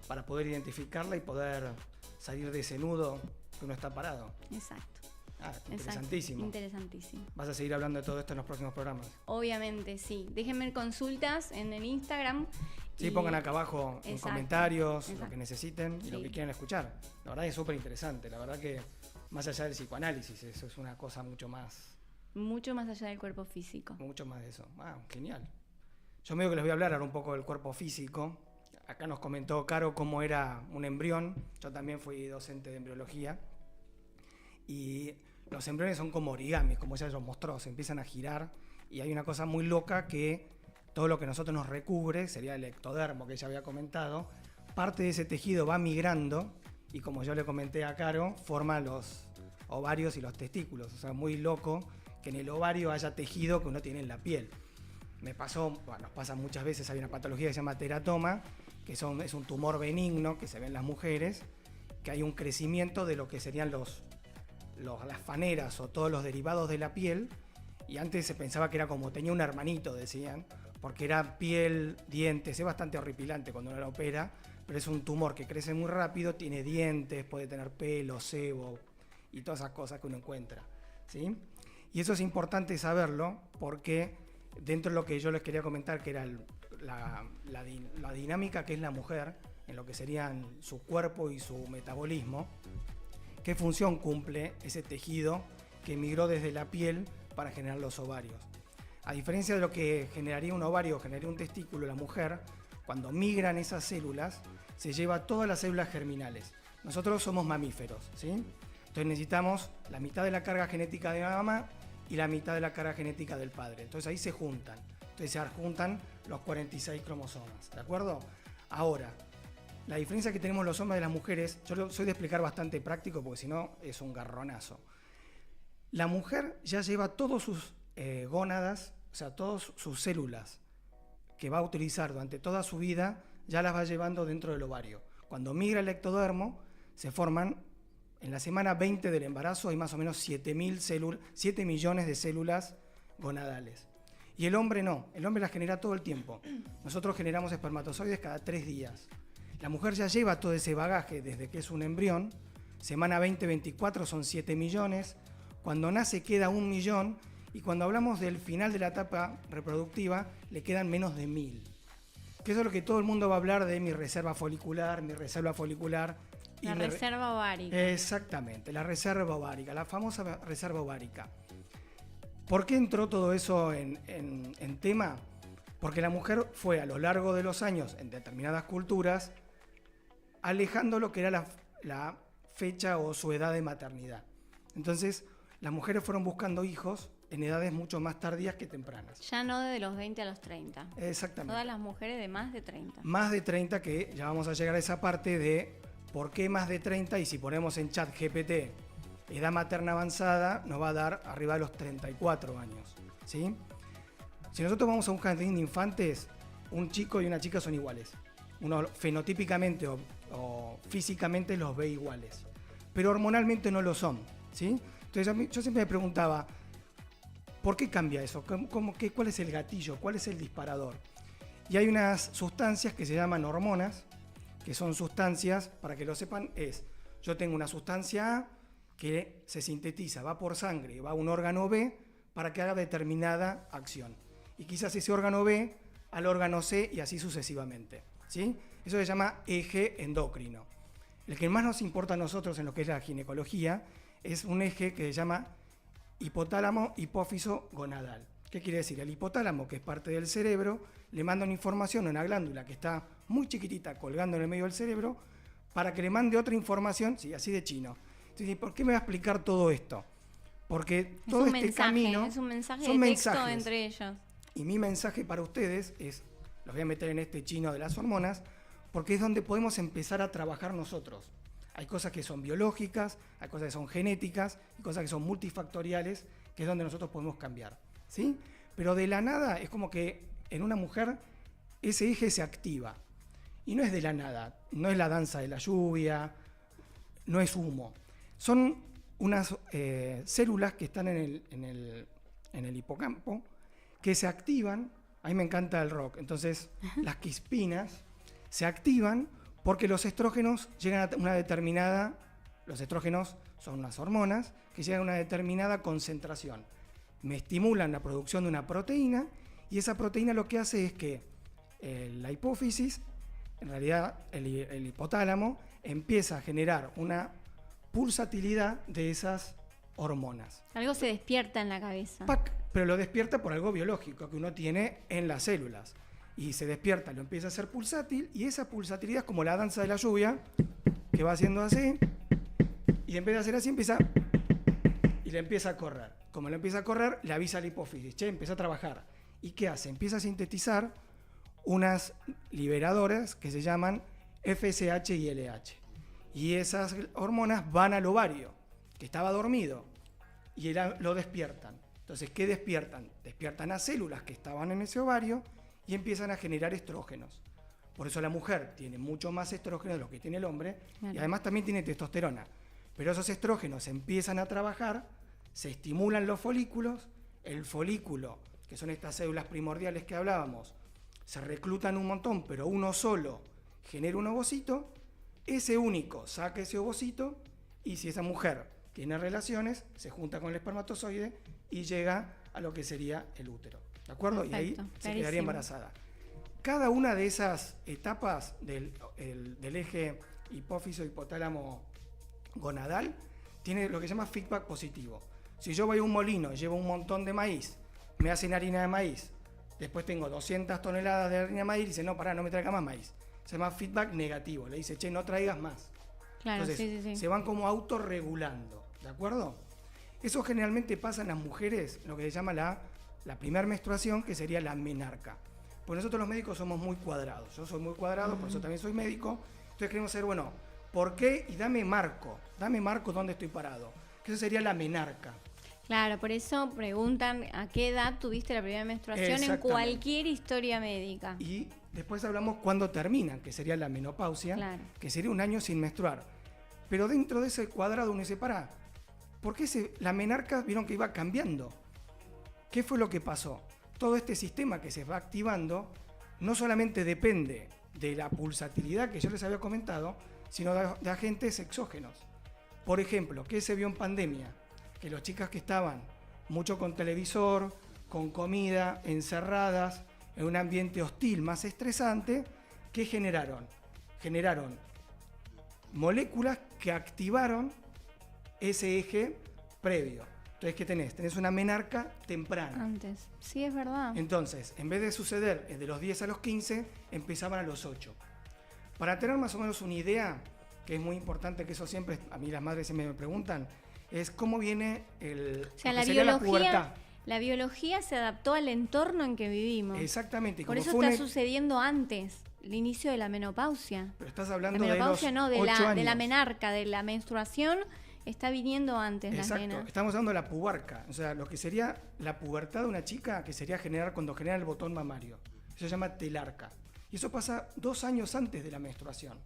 para poder identificarla y poder salir de ese nudo que uno está parado. Exacto. Interesantísimo. Exacto. Interesantísimo. ¿Vas a seguir hablando de todo esto en los próximos programas? Obviamente, sí. Déjenme consultas en el Instagram. Sí, pongan acá abajo en comentarios lo que necesiten y sí, lo que quieran escuchar. La verdad es súper interesante. La verdad que más allá del psicoanálisis, eso es una cosa mucho más allá del cuerpo físico. Mucho más de eso. Genial. Yo medio que les voy a hablar ahora un poco del cuerpo físico. Acá nos comentó Caro cómo era un embrión. Yo también fui docente de embriología. Y los embriones son como origamis, como ella los mostró, se empiezan a girar. Y hay una cosa muy loca que todo lo que nosotros nos recubre, sería el ectodermo que ella había comentado, parte de ese tejido va migrando y como yo le comenté a Caro, forma los ovarios y los testículos. O sea, muy loco que en el ovario haya tejido que uno tiene en la piel. Nos pasa muchas veces, hay una patología que se llama teratoma, que es un tumor benigno que se ve en las mujeres, que hay un crecimiento de lo que serían las faneras o todos los derivados de la piel, y antes se pensaba que era como, tenía un hermanito, decían, porque era piel, dientes, es bastante horripilante cuando uno la opera, pero es un tumor que crece muy rápido, tiene dientes, puede tener pelo, sebo y todas esas cosas que uno encuentra, ¿sí? Y eso es importante saberlo porque dentro de lo que yo les quería comentar, que era la dinámica que es la mujer, en lo que serían su cuerpo y su metabolismo, qué función cumple ese tejido que migró desde la piel para generar los ovarios. A diferencia de lo que generaría un ovario o generaría un testículo, la mujer, cuando migran esas células, se lleva todas las células germinales. Nosotros somos mamíferos, ¿sí? Entonces necesitamos la mitad de la carga genética de la mamá y la mitad de la carga genética del padre. Entonces ahí se juntan. Entonces se adjuntan los 46 cromosomas, ¿de acuerdo? Ahora, la diferencia que tenemos los hombres de las mujeres, yo soy de explicar bastante práctico porque si no es un garronazo. La mujer ya lleva todos sus gónadas, o sea, todas sus células que va a utilizar durante toda su vida, ya las va llevando dentro del ovario. Cuando migra el ectodermo, se forman, en la semana 20 del embarazo hay más o menos 7 millones de células gonadales. Y el hombre no, el hombre las genera todo el tiempo. Nosotros generamos espermatozoides cada 3 días. La mujer ya lleva todo ese bagaje desde que es un embrión, semana 20-24 son 7 millones, cuando nace queda 1 millón, y cuando hablamos del final de la etapa reproductiva, le quedan menos de 1000. Que eso es lo que todo el mundo va a hablar de mi reserva folicular. La reserva ovárica. Exactamente, la reserva ovárica, la famosa reserva ovárica. ¿Por qué entró todo eso en tema? Porque la mujer fue a lo largo de los años, en determinadas culturas, alejando lo que era la fecha o su edad de maternidad. Entonces, las mujeres fueron buscando hijos en edades mucho más tardías que tempranas. Ya no de los 20 a los 30. Exactamente. Todas las mujeres de más de 30. Más de 30, que ya vamos a llegar a esa parte de por qué más de 30, y si ponemos en chat GPT edad materna avanzada, nos va a dar arriba de los 34 años, ¿sí? Si nosotros vamos a un jardín de infantes, un chico y una chica son iguales. Uno fenotípicamente o físicamente los ve iguales, pero hormonalmente no lo son, ¿sí? Entonces yo siempre me preguntaba, ¿por qué cambia eso? ¿Cuál es el gatillo? ¿Cuál es el disparador? Y hay unas sustancias que se llaman hormonas, que son sustancias, para que lo sepan, yo tengo una sustancia A que se sintetiza, va por sangre, va a un órgano B para que haga determinada acción. Y quizás ese órgano B al órgano C y así sucesivamente, ¿sí? Eso se llama eje endocrino. El que más nos importa a nosotros en lo que es la ginecología es un eje que se llama hipotálamo hipófiso gonadal. ¿Qué quiere decir? El hipotálamo, que es parte del cerebro, le manda una información a una glándula que está muy chiquitita colgando en el medio del cerebro para que le mande otra información, sí, así de chino. Entonces, ¿por qué me va a explicar todo esto? Porque todo este camino es un mensaje de texto entre ellos. Y mi mensaje para ustedes es, los voy a meter en este chino de las hormonas, porque es donde podemos empezar a trabajar nosotros. Hay cosas que son biológicas, hay cosas que son genéticas, y cosas que son multifactoriales, que es donde nosotros podemos cambiar, ¿sí? Pero de la nada es como que en una mujer ese eje se activa. Y no es de la nada, no es la danza de la lluvia, no es humo. Son unas células que están en el hipocampo, que se activan. A mí me encanta el rock, entonces las quispinas se activan porque los estrógenos llegan a una determinada, los estrógenos son unas hormonas que llegan a una determinada concentración. Me estimulan la producción de una proteína y esa proteína lo que hace es que la hipófisis, en realidad el hipotálamo, empieza a generar una pulsatilidad de esas hormonas. Algo se despierta en la cabeza. ¡Pac! Pero lo despierta por algo biológico que uno tiene en las células. Y se despierta, lo empieza a hacer pulsátil, y esa pulsatilidad es como la danza de la lluvia, que va haciendo así, y en vez de hacer así empieza, y le empieza a correr. Como le empieza a correr, le avisa a la hipófisis, che, empieza a trabajar. ¿Y qué hace? Empieza a sintetizar unas liberadoras que se llaman FSH y LH. Y esas hormonas van al ovario, que estaba dormido, y lo despiertan. Entonces, ¿qué despiertan? Despiertan a células que estaban en ese ovario y empiezan a generar estrógenos. Por eso la mujer tiene mucho más estrógeno de lo que tiene el hombre, claro. Y además también tiene testosterona. Pero esos estrógenos empiezan a trabajar, se estimulan los folículos, el folículo, que son estas células primordiales que hablábamos, se reclutan un montón, pero uno solo genera un ovocito, ese único saca ese ovocito, y si esa mujer tiene relaciones, se junta con el espermatozoide y llega a lo que sería el útero. ¿De acuerdo? Perfecto, y ahí clarísimo. se quedaría embarazada. Cada una de esas etapas del eje hipófiso-hipotálamo-gonadal tiene lo que se llama feedback positivo. Si yo voy a un molino y llevo un montón de maíz, me hacen harina de maíz, después tengo 200 toneladas de harina de maíz y dice, no, pará, no me traiga más maíz. Se llama feedback negativo, le dice, che, no traigas más. Claro, Entonces, sí. se van como autorregulando, ¿de acuerdo? Eso generalmente pasa en las mujeres, lo que se llama la primera menstruación, que sería la menarca. Pues nosotros los médicos somos muy cuadrados. Yo soy muy cuadrado, por eso también soy médico. Entonces queremos saber, bueno, ¿por qué? Y dame marco dónde estoy parado. Que eso sería la menarca. Claro, por eso preguntan a qué edad tuviste la primera menstruación en cualquier historia médica. Y después hablamos cuándo terminan, que sería la menopausia, Claro. que sería un año sin menstruar. Pero dentro de ese cuadrado uno dice, pará, ¿por qué la menarca vieron que iba cambiando? ¿Qué fue lo que pasó? Todo este sistema que se va activando no solamente depende de la pulsatilidad que yo les había comentado, sino de agentes exógenos. Por ejemplo, ¿qué se vio en pandemia? Que las chicas que estaban mucho con televisor, con comida, encerradas, en un ambiente hostil, más estresante, ¿qué generaron? Generaron moléculas que activaron ese eje previo. Entonces, ¿qué tenés? Tenés una menarca temprana. Antes. Sí, es verdad. Entonces, en vez de suceder de los 10 a los 15, empezaban a los 8. Para tener más o menos una idea, que es muy importante, que eso siempre, a mí las madres siempre me preguntan, es cómo viene O sea, la pubertad. la biología se adaptó al entorno en que vivimos. Exactamente. Y Por como eso está sucediendo antes, el inicio de la menopausia. Pero estás hablando la menopausia de no, los 8 años. de la menarca, de la menstruación, está viniendo antes. Exacto. Las nenas. Estamos hablando de la pubarca, o sea, lo que sería la pubertad de una chica, que sería cuando genera el botón mamario. Eso se llama telarca. Y eso pasa 2 años antes de la menstruación.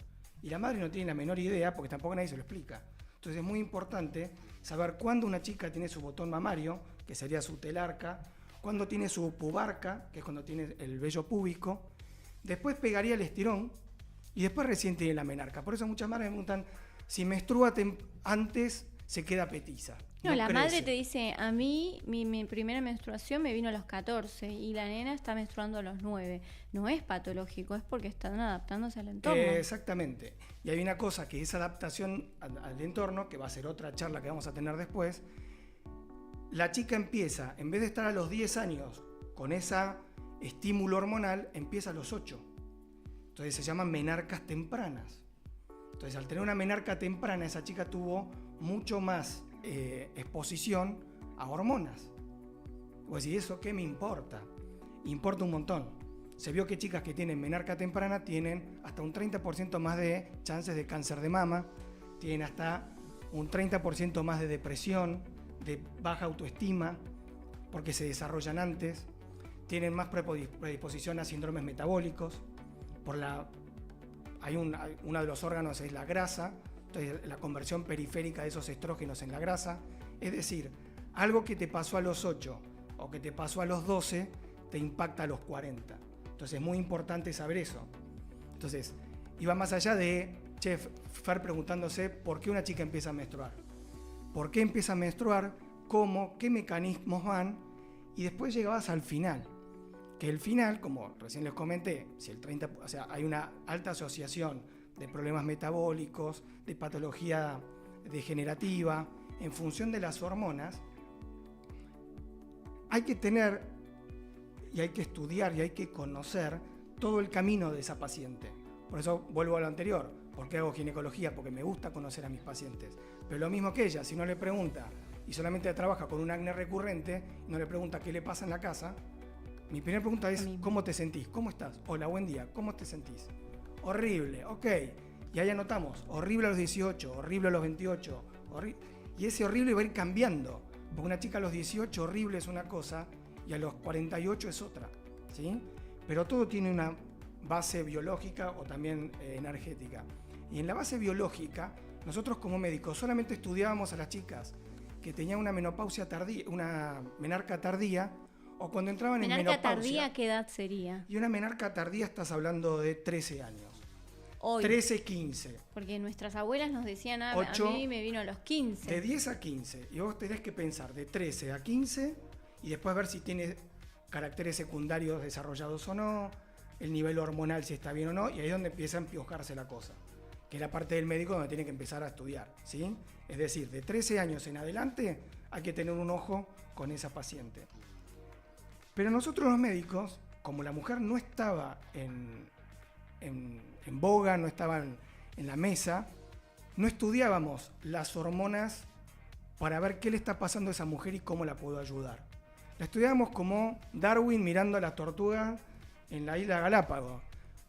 Y la madre no tiene la menor idea porque tampoco nadie se lo explica. Entonces es muy importante saber cuándo una chica tiene su botón mamario, que sería su telarca, cuándo tiene su pubarca, que es cuando tiene el vello púbico, después pegaría el estirón y después recién tiene la menarca. Por eso muchas madres me preguntan, si menstrua antes se queda petiza. No, la crece. madre te dice, a mí mi primera menstruación me vino a los 14 y la nena está menstruando a los 9. No es patológico, es porque están adaptándose al entorno. Exactamente. Y hay una cosa que es adaptación al entorno, que va a ser otra charla que vamos a tener después. La chica empieza, en vez de estar a los 10 años con ese estímulo hormonal, empieza a los 8. Entonces se llaman menarcas tempranas. Entonces al tener una menarca temprana, esa chica tuvo mucho más exposición a hormonas. Pues ¿y eso qué me importa? Importa un montón. Se vio que chicas que tienen menarca temprana tienen hasta un 30% más de chances de cáncer de mama, tienen hasta un 30% más de depresión, de baja autoestima, porque se desarrollan antes, tienen más predisposición a síndromes metabólicos, uno de los órganos es la grasa, entonces la conversión periférica de esos estrógenos en la grasa, es decir, algo que te pasó a los 8 o que te pasó a los 12 te impacta a los 40. Entonces es muy importante saber eso. Entonces, iba más allá de Fer preguntándose por qué una chica empieza a menstruar. ¿Por qué empieza a menstruar? ¿Cómo? ¿Qué mecanismos van? Y después llegabas al final. Que el final, como recién les comenté, si hay una alta asociación de problemas metabólicos, de patología degenerativa, en función de las hormonas, hay que tener y hay que estudiar y hay que conocer todo el camino de esa paciente. Por eso vuelvo a lo anterior. ¿Por qué hago ginecología? Porque me gusta conocer a mis pacientes. Pero lo mismo que ella, si no le pregunta y solamente trabaja con un acné recurrente, no le pregunta qué le pasa en la casa, mi primera pregunta es, ¿cómo te sentís? ¿Cómo estás? Hola, buen día, ¿cómo te sentís? Horrible, ok. Y ahí anotamos, horrible a los 18, horrible a los 28, y ese horrible va a ir cambiando. Porque una chica a los 18 horrible es una cosa y a los 48 es otra, ¿sí? Pero todo tiene una base biológica o también energética. Y en la base biológica, nosotros como médicos solamente estudiábamos a las chicas que tenían una menopausia tardía, una menarca tardía, o cuando entraban en menopausia. ¿Menarca tardía qué edad sería? Y una menarca tardía estás hablando de 13 años. hoy. 13, 15. Porque nuestras abuelas nos decían, a 8, mí me vino a los 15. De 10 a 15. Y vos tenés que pensar de 13 a 15 y después ver si tiene caracteres secundarios desarrollados o no, el nivel hormonal si está bien o no, y ahí es donde empieza a empiojarse la cosa, que es la parte del médico donde tiene que empezar a estudiar, ¿sí? Es decir, de 13 años en adelante hay que tener un ojo con esa paciente. Pero nosotros los médicos, como la mujer no estaba en boga, no estaba en la mesa, no estudiábamos las hormonas para ver qué le está pasando a esa mujer y cómo la puedo ayudar. La estudiábamos como Darwin mirando a la tortuga en la isla Galápagos.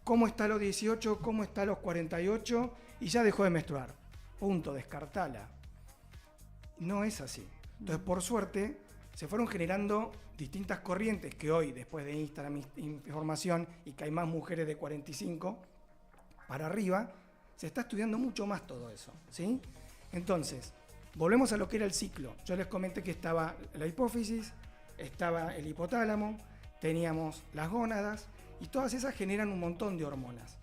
¿Cómo está a los 18? ¿Cómo está a los 48? Y ya dejó de menstruar. Punto, descartala. No es así. Entonces, por suerte, se fueron generando distintas corrientes que hoy, después de Instagram información y que hay más mujeres de 45 para arriba, se está estudiando mucho más todo eso, ¿sí? Entonces, volvemos a lo que era el ciclo. Yo les comenté que estaba la hipófisis, estaba el hipotálamo, teníamos las gónadas y todas esas generan un montón de hormonas.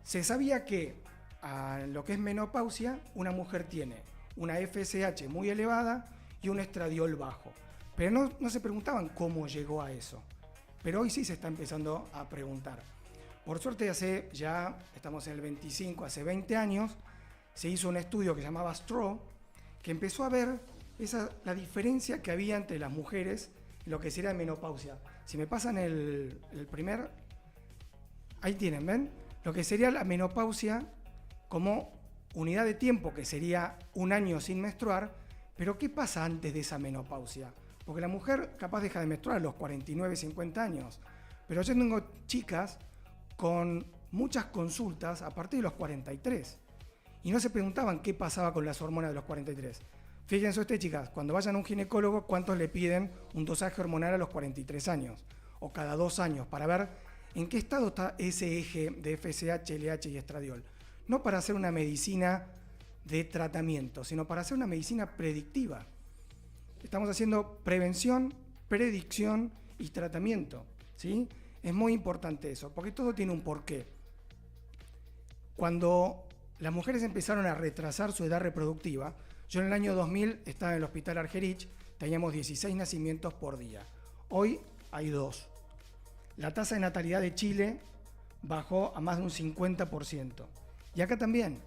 Se sabía que a lo que es menopausia, una mujer tiene una FSH muy elevada y un estradiol bajo. Pero no se preguntaban cómo llegó a eso. Pero hoy sí se está empezando a preguntar. Por suerte estamos en el 25, hace 20 años, se hizo un estudio que se llamaba STRO, que empezó a ver la diferencia que había entre las mujeres en lo que sería menopausia. Si me pasan el primer, ahí tienen, ¿ven? Lo que sería la menopausia como unidad de tiempo, que sería un año sin menstruar, pero ¿qué pasa antes de esa menopausia? Porque la mujer capaz deja de menstruar a los 49, 50 años, pero yo tengo chicas con muchas consultas a partir de los 43 y no se preguntaban qué pasaba con las hormonas de los 43. Fíjense ustedes, chicas, cuando vayan a un ginecólogo, ¿cuántos le piden un dosaje hormonal a los 43 años? O cada 2 años, para ver en qué estado está ese eje de FSH, LH y estradiol. No para hacer una medicina de tratamiento, sino para hacer una medicina predictiva. Estamos haciendo prevención, predicción y tratamiento, ¿sí? Es muy importante eso, porque todo tiene un porqué. Cuando las mujeres empezaron a retrasar su edad reproductiva, yo en el año 2000 estaba en el hospital Argerich, teníamos 16 nacimientos por día. Hoy hay 2. La tasa de natalidad de Chile bajó a más de un 50%. Y acá también,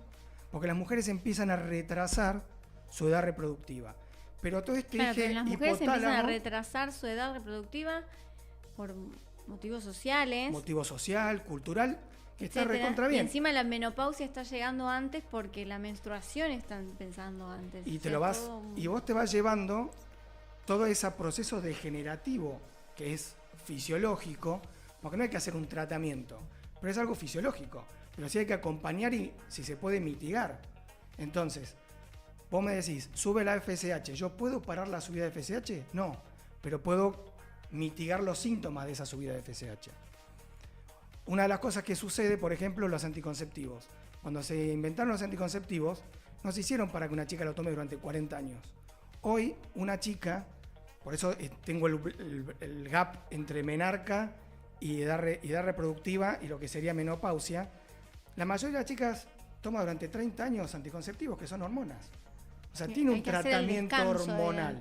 porque las mujeres empiezan a retrasar su edad reproductiva. Pero todo este eje pero las mujeres empiezan a hipotálamo, retrasar su edad reproductiva por motivos sociales. motivo social, cultural, que está etcétera. recontra bien. Y encima la menopausia está llegando antes porque la menstruación están pensando antes. Y, O sea, y vos te vas llevando todo ese proceso degenerativo que es fisiológico, porque no hay que hacer un tratamiento, pero es algo fisiológico. Pero sí hay que acompañar y si se puede mitigar. Entonces, vos me decís, sube la FSH, ¿yo puedo parar la subida de FSH? No, pero puedo mitigar los síntomas de esa subida de FSH. Una de las cosas que sucede, por ejemplo, los anticonceptivos. Cuando se inventaron los anticonceptivos, no se hicieron para que una chica lo tome durante 40 años. Hoy, una chica, por eso tengo el gap entre menarca y edad reproductiva y lo que sería menopausia, la mayoría de las chicas toma durante 30 años anticonceptivos, que son hormonas. O sea, tiene un tratamiento hormonal.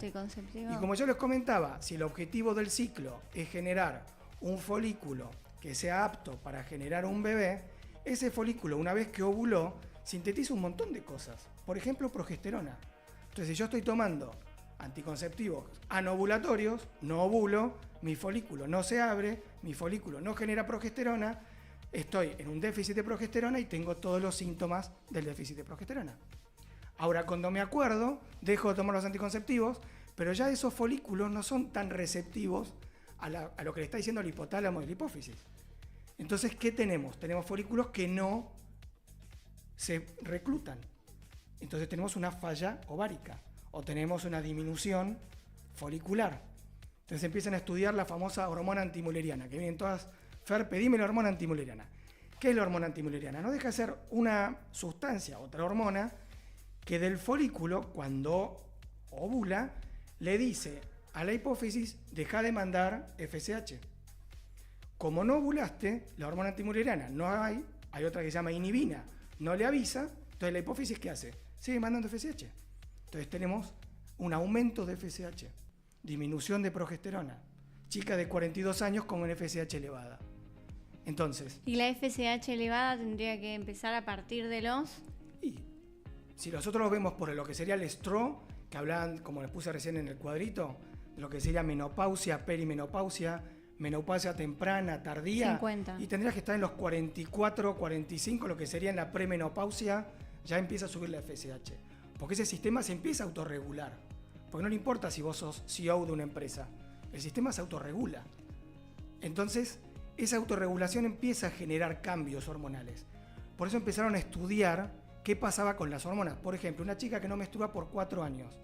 Y como yo les comentaba, si el objetivo del ciclo es generar un folículo que sea apto para generar un bebé, ese folículo, una vez que ovuló, sintetiza un montón de cosas. Por ejemplo, progesterona. Entonces, si yo estoy tomando anticonceptivos anovulatorios, no ovulo, mi folículo no se abre, mi folículo no genera progesterona, estoy en un déficit de progesterona y tengo todos los síntomas del déficit de progesterona. Ahora, cuando me acuerdo, dejo de tomar los anticonceptivos, pero ya esos folículos no son tan receptivos a lo que le está diciendo el hipotálamo y la hipófisis. Entonces, ¿qué tenemos? Tenemos folículos que no se reclutan. Entonces tenemos una falla ovárica o tenemos una disminución folicular. Entonces empiezan a estudiar la famosa hormona antimuleriana, que vienen todas, Fer, pedime la hormona antimuleriana. ¿Qué es la hormona antimuleriana? No deja de ser una sustancia, otra hormona, que del folículo, cuando ovula, le dice a la hipófisis, deja de mandar FSH. Como no ovulaste, la hormona antimuleriana no hay, Hay otra que se llama inhibina, no le avisa, entonces la hipófisis ¿qué hace? Sigue mandando FSH. Entonces tenemos un aumento de FSH, disminución de progesterona, chica de 42 años con una FSH elevada. Entonces... ¿Y la FSH elevada tendría que empezar a partir de los...? Y si nosotros lo vemos por lo que sería el estro, que hablaban, como les puse recién en el cuadrito, de lo que sería menopausia, perimenopausia, menopausia temprana, tardía, 50. Y tendrías que estar en los 44, 45, lo que sería en la premenopausia, ya empieza a subir la FSH. Porque ese sistema se empieza a autorregular. Porque no le importa si vos sos CEO de una empresa, el sistema se autorregula. Entonces, esa autorregulación empieza a generar cambios hormonales. Por eso empezaron a estudiar qué pasaba con las hormonas. Por ejemplo, una chica que no menstrua por 4 años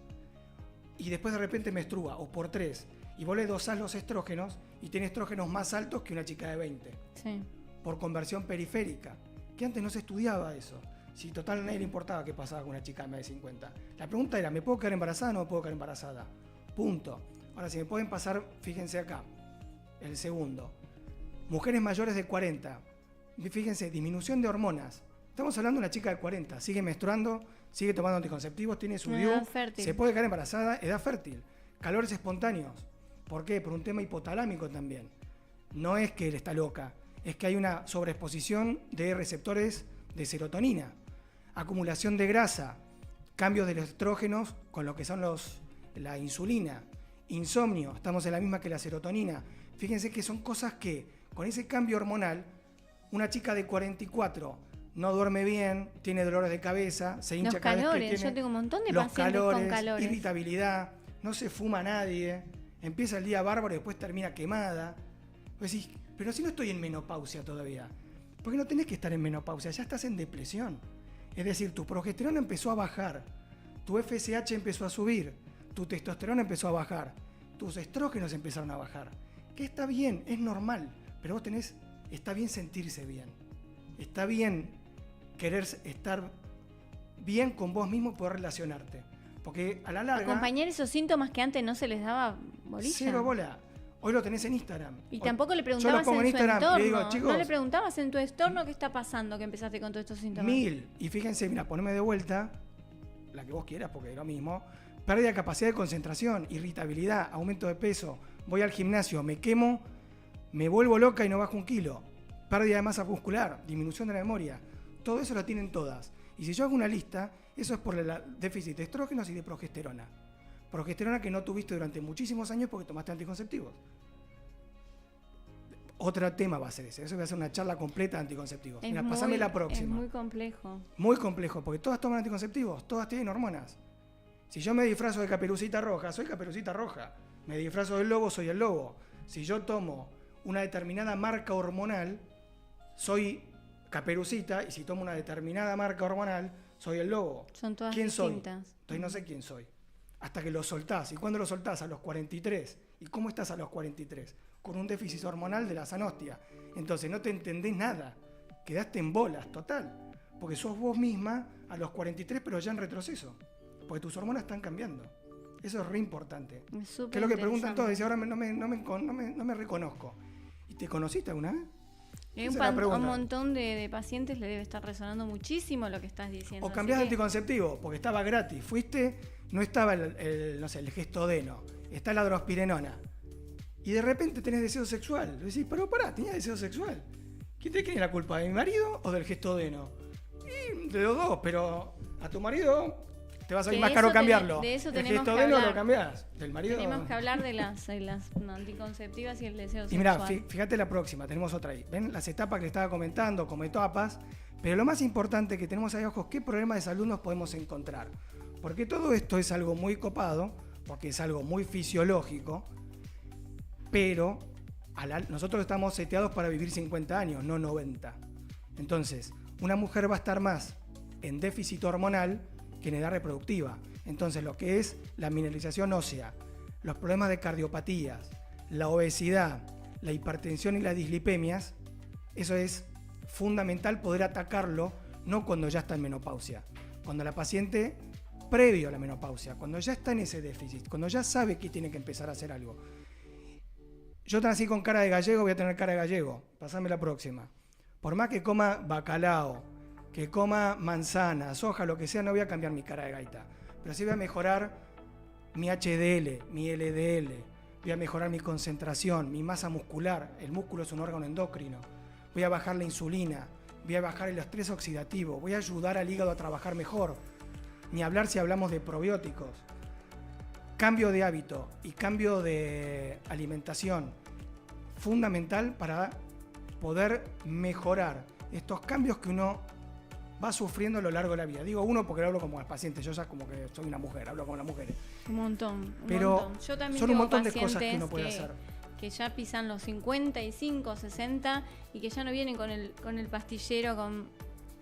y después de repente menstrua, o por 3, y vos le dosás los estrógenos y tiene estrógenos más altos que una chica de 20. Sí. Por conversión periférica, que antes no se estudiaba eso. Si total a nadie le importaba qué pasaba con una chica de más de 50. La pregunta era, ¿me puedo quedar embarazada o no me puedo quedar embarazada? Punto. Ahora, si me pueden pasar, fíjense acá, el segundo. Mujeres mayores de 40, fíjense, disminución de hormonas. Estamos hablando de una chica de 40, sigue menstruando, sigue tomando anticonceptivos, tiene su DIU, se puede quedar embarazada, edad fértil. Calores espontáneos. ¿Por qué? Por un tema hipotalámico también. No es que él está loca, es que hay una sobreexposición de receptores de serotonina, acumulación de grasa, cambios de los estrógenos con lo que son la insulina, insomnio, estamos en la misma que la serotonina. Fíjense que son cosas que, con ese cambio hormonal, una chica de 44 no duerme bien, tiene dolores de cabeza, se hincha cada vez que tiene yo tengo un montón de los pacientes con calores. irritabilidad, no se fuma nadie, empieza el día bárbaro y después termina quemada. Pues decís, pero si no estoy en menopausia todavía, porque no tenés que estar en menopausia, ya estás en depresión. Es decir, tu progesterona empezó a bajar, tu FSH empezó a subir, tu testosterona empezó a bajar, tus estrógenos empezaron a bajar. Que está bien, es normal, pero vos está bien sentirse bien, está bien querer estar bien con vos mismo y poder relacionarte. Porque a la larga... Acompañar esos síntomas que antes no se les daba bolilla. Cero bola. Hoy lo tenés en Instagram. Y tampoco le preguntabas en su entorno. Y le digo, chicos, no le preguntabas en tu entorno qué está pasando que empezaste con todos estos síntomas. 1000. Y fíjense, mira, poneme de vuelta, la que vos quieras, porque es lo mismo. Pérdida de capacidad de concentración, irritabilidad, aumento de peso. Voy al gimnasio, me quemo, me vuelvo loca y no bajo 1 kilo. Pérdida de masa muscular, disminución de la memoria. Todo eso lo tienen todas. Y si yo hago una lista, eso es por el déficit de estrógenos y de progesterona. Progesterona que no tuviste durante muchísimos años porque tomaste anticonceptivos. Otro tema va a ser ese. Eso va a ser una charla completa de anticonceptivos. Mira, pasame la próxima. Es muy complejo. Muy complejo, porque todas toman anticonceptivos, todas tienen hormonas. Si yo me disfrazo de Caperucita Roja, soy Caperucita Roja. Me disfrazo del lobo, soy el lobo. Si yo tomo una determinada marca hormonal, soy Caperucita, y si tomo una determinada marca hormonal, soy el lobo. Son todas ¿Quién distintas. soy? Entonces no sé quién soy. Hasta que lo soltás. ¿Y cuándo lo soltás? A los 43. ¿Y cómo estás a los 43? Con un déficit hormonal de la sanostia. Entonces no te entendés nada. Quedaste en bolas, total. Porque sos vos misma a los 43, pero ya en retroceso. Porque tus hormonas están cambiando. Eso es re importante. Que es lo que preguntan todos. Dice, ahora no me reconozco. ¿Y te conociste alguna vez? Un montón de pacientes le debe estar resonando muchísimo lo que estás diciendo. O cambiás de anticonceptivo, porque estaba gratis. Fuiste, no estaba el gestodeno, está la drospirenona. Y de repente tenés deseo sexual. Decís, pero pará, tenía deseo sexual. ¿Quién te tiene la culpa? ¿De mi marido o del gestodeno? Y de los dos, pero a tu marido te va a salir más caro cambiarlo. De eso el tenemos que gestodeno hablar. lo cambiás. Del marido. Tenemos que hablar de las anticonceptivas y el deseo y mirá, sexual. fíjate la próxima, tenemos otra ahí. ¿Ven las etapas que le estaba comentando como etapas? Pero lo más importante que tenemos ahí abajo, ¿qué problemas de salud nos podemos encontrar? Porque todo esto es algo muy copado, porque es algo muy fisiológico, pero nosotros estamos seteados para vivir 50 años, no 90. Entonces, una mujer va a estar más en déficit hormonal que en edad reproductiva. Entonces, lo que es la mineralización ósea, los problemas de cardiopatías, la obesidad, la hipertensión y las dislipemias, eso es fundamental poder atacarlo, no cuando ya está en menopausia, cuando la paciente previo a la menopausia, cuando ya está en ese déficit, cuando ya sabe que tiene que empezar a hacer algo. Yo nací con cara de gallego, voy a tener cara de gallego, pasame la próxima. Por más que coma bacalao, que coma manzana, soja, lo que sea, no voy a cambiar mi cara de gaita. Pero sí voy a mejorar mi HDL, mi LDL, voy a mejorar mi concentración, mi masa muscular. El músculo es un órgano endocrino. Voy a bajar la insulina, voy a bajar el estrés oxidativo, voy a ayudar al hígado a trabajar mejor. Ni hablar si hablamos de probióticos. Cambio de hábito y cambio de alimentación, fundamental para poder mejorar estos cambios que uno va sufriendo a lo largo de la vida. Digo uno porque hablo como al paciente, yo ya como que soy una mujer, hablo como las mujeres. Un montón. Pero yo también son un tengo montón de cosas que uno puede hacer. Que ya pisan los 55, 60 y que ya no vienen con el pastillero con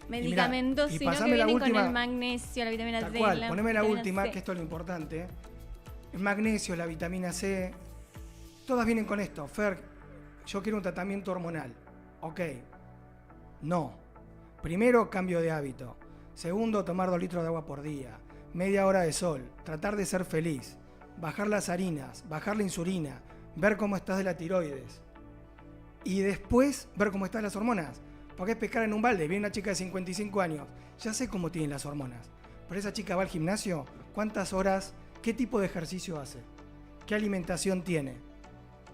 medicamentos, y sino que vienen con el magnesio, la vitamina D. Tal cual, poneme la última, que esto es lo importante. El magnesio, la vitamina C, todas vienen con esto. Fer, yo quiero un tratamiento hormonal. Ok, no. Primero, cambio de hábito. Segundo, tomar 2 litros de agua por día. Media hora de sol. Tratar de ser feliz. Bajar las harinas, bajar la insulina. Ver cómo estás de la tiroides. Y después, ver cómo están las hormonas. Porque es pescar en un balde. Viene una chica de 55 años. Ya sé cómo tienen las hormonas. Pero esa chica va al gimnasio. ¿Cuántas horas? ¿Qué tipo de ejercicio hace? ¿Qué alimentación tiene?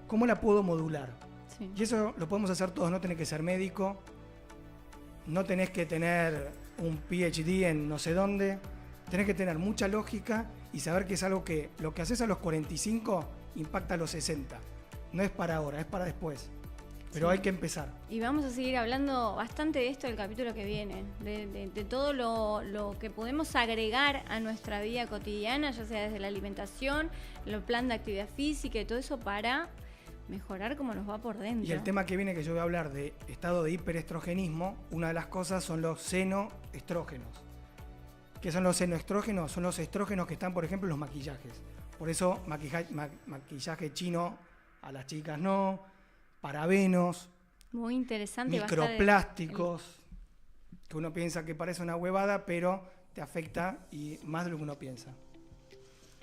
¿Cómo la puedo modular? Sí. Y eso lo podemos hacer todos. No tenés que ser médico. No tenés que tener un PhD en no sé dónde. Tenés que tener mucha lógica y saber que es algo que lo que haces a los 45 impacta a los 60. No es para ahora, es para después. Pero sí, hay que empezar. Y vamos a seguir hablando bastante de esto el capítulo que viene, de todo lo que podemos agregar a nuestra vida cotidiana, ya sea desde la alimentación, el plan de actividad física y todo eso para mejorar cómo nos va por dentro. Y el tema que viene, que yo voy a hablar de estado de hiperestrogenismo, una de las cosas son los senoestrógenos. ¿Qué son los senoestrógenos? Son los estrógenos que están, por ejemplo, en los maquillajes. Por eso maquillaje chino a las chicas no, parabenos, muy interesante, microplásticos, que uno piensa que parece una huevada, pero te afecta y más de lo que uno piensa.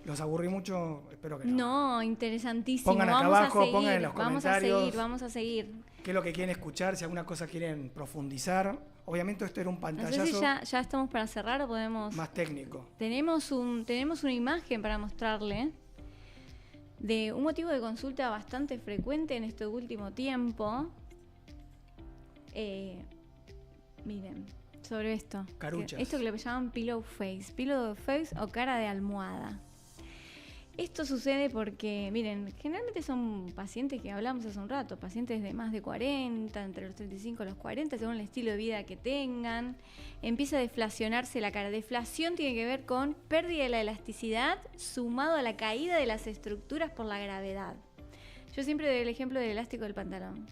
¿Los aburrí mucho? Espero que no. No, interesantísimo. Pongan acá abajo, pongan en los comentarios. Vamos a seguir. ¿Qué es lo que quieren escuchar? Si alguna cosa quieren profundizar. Obviamente esto era un pantallazo. No sé si ya estamos para cerrar o podemos... Más técnico. Tenemos una imagen para mostrarle de un motivo de consulta bastante frecuente en este último tiempo. Miren, sobre esto. Caruchas. Esto que le llaman pillow face. Pillow face o cara de almohada. Esto sucede porque, miren, generalmente son pacientes que hablamos hace un rato, pacientes de más de 40, entre los 35 y los 40, según el estilo de vida que tengan. Empieza a deflacionarse la cara. Deflación tiene que ver con pérdida de la elasticidad sumado a la caída de las estructuras por la gravedad. Yo siempre doy el ejemplo del elástico del pantalón.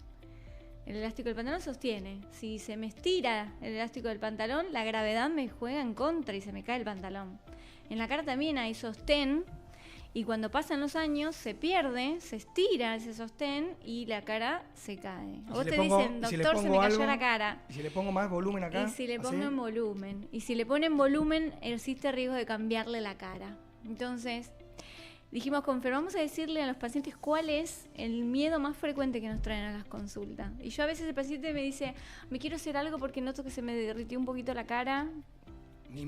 El elástico del pantalón sostiene. Si se me estira el elástico del pantalón, la gravedad me juega en contra y se me cae el pantalón. En la cara también hay sostén. Y cuando pasan los años, se pierde, se estira ese sostén y la cara se cae. Vos te dicen, doctor, se me cayó la cara. ¿Y si le pongo más volumen acá? Y si le pongo en volumen. Y si le ponen volumen, existe riesgo de cambiarle la cara. Entonces, dijimos con Fer, vamos a decirle a los pacientes cuál es el miedo más frecuente que nos traen a las consultas. Y yo a veces el paciente me dice, me quiero hacer algo porque noto que se me derritió un poquito la cara,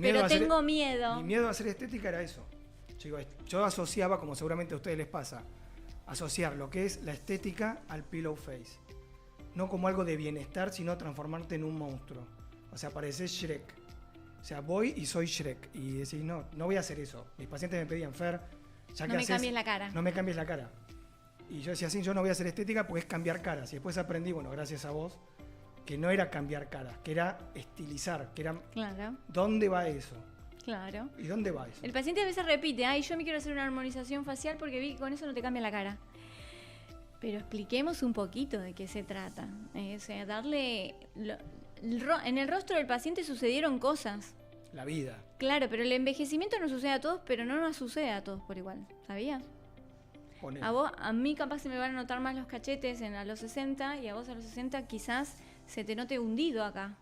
pero tengo miedo. Mi miedo a hacer estética era eso. Yo asociaba, como seguramente a ustedes les pasa, asociar lo que es la estética al pillow face. No como algo de bienestar, sino transformarte en un monstruo. O sea, pareces Shrek. O sea, voy y soy Shrek. Y decís, no voy a hacer eso. Mis pacientes me pedían, Fer, ya que no me cambies la cara. No me cambies la cara. Y yo decía, sí, yo no voy a hacer estética porque es cambiar caras. Y después aprendí, bueno, gracias a vos, que no era cambiar caras, que era estilizar, que era... Claro. ¿Dónde va eso? Claro. ¿Y dónde va eso? El paciente a veces repite, yo me quiero hacer una armonización facial porque vi que con eso no te cambia la cara. Pero expliquemos un poquito de qué se trata. O sea, darle... en el rostro del paciente sucedieron cosas. La vida. Claro, pero el envejecimiento nos sucede a todos, pero no nos sucede a todos por igual. ¿Sabías? A mí capaz se me van a notar más los cachetes a los 60 y a vos a los 60 quizás se te note hundido acá.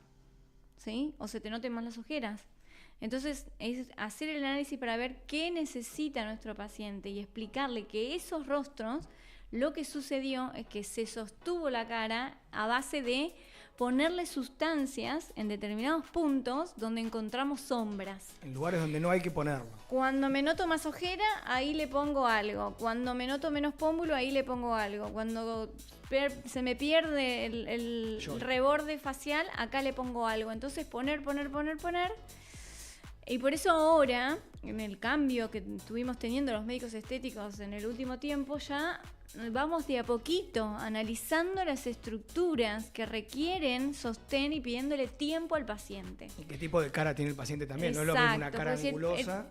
¿Sí? O se te noten más las ojeras. Entonces, es hacer el análisis para ver qué necesita nuestro paciente y explicarle que esos rostros, lo que sucedió es que se sostuvo la cara a base de ponerle sustancias en determinados puntos donde encontramos sombras. En lugares donde no hay que ponerlo. Cuando me noto más ojera, ahí le pongo algo. Cuando me noto menos pómulo, ahí le pongo algo. Cuando se me pierde el reborde facial, acá le pongo algo. Entonces poner. Y por eso ahora, en el cambio que estuvimos teniendo los médicos estéticos en el último tiempo, ya vamos de a poquito analizando las estructuras que requieren sostén y pidiéndole tiempo al paciente. ¿Y qué tipo de cara tiene el paciente también? Exacto, no es lo mismo una cara angulosa.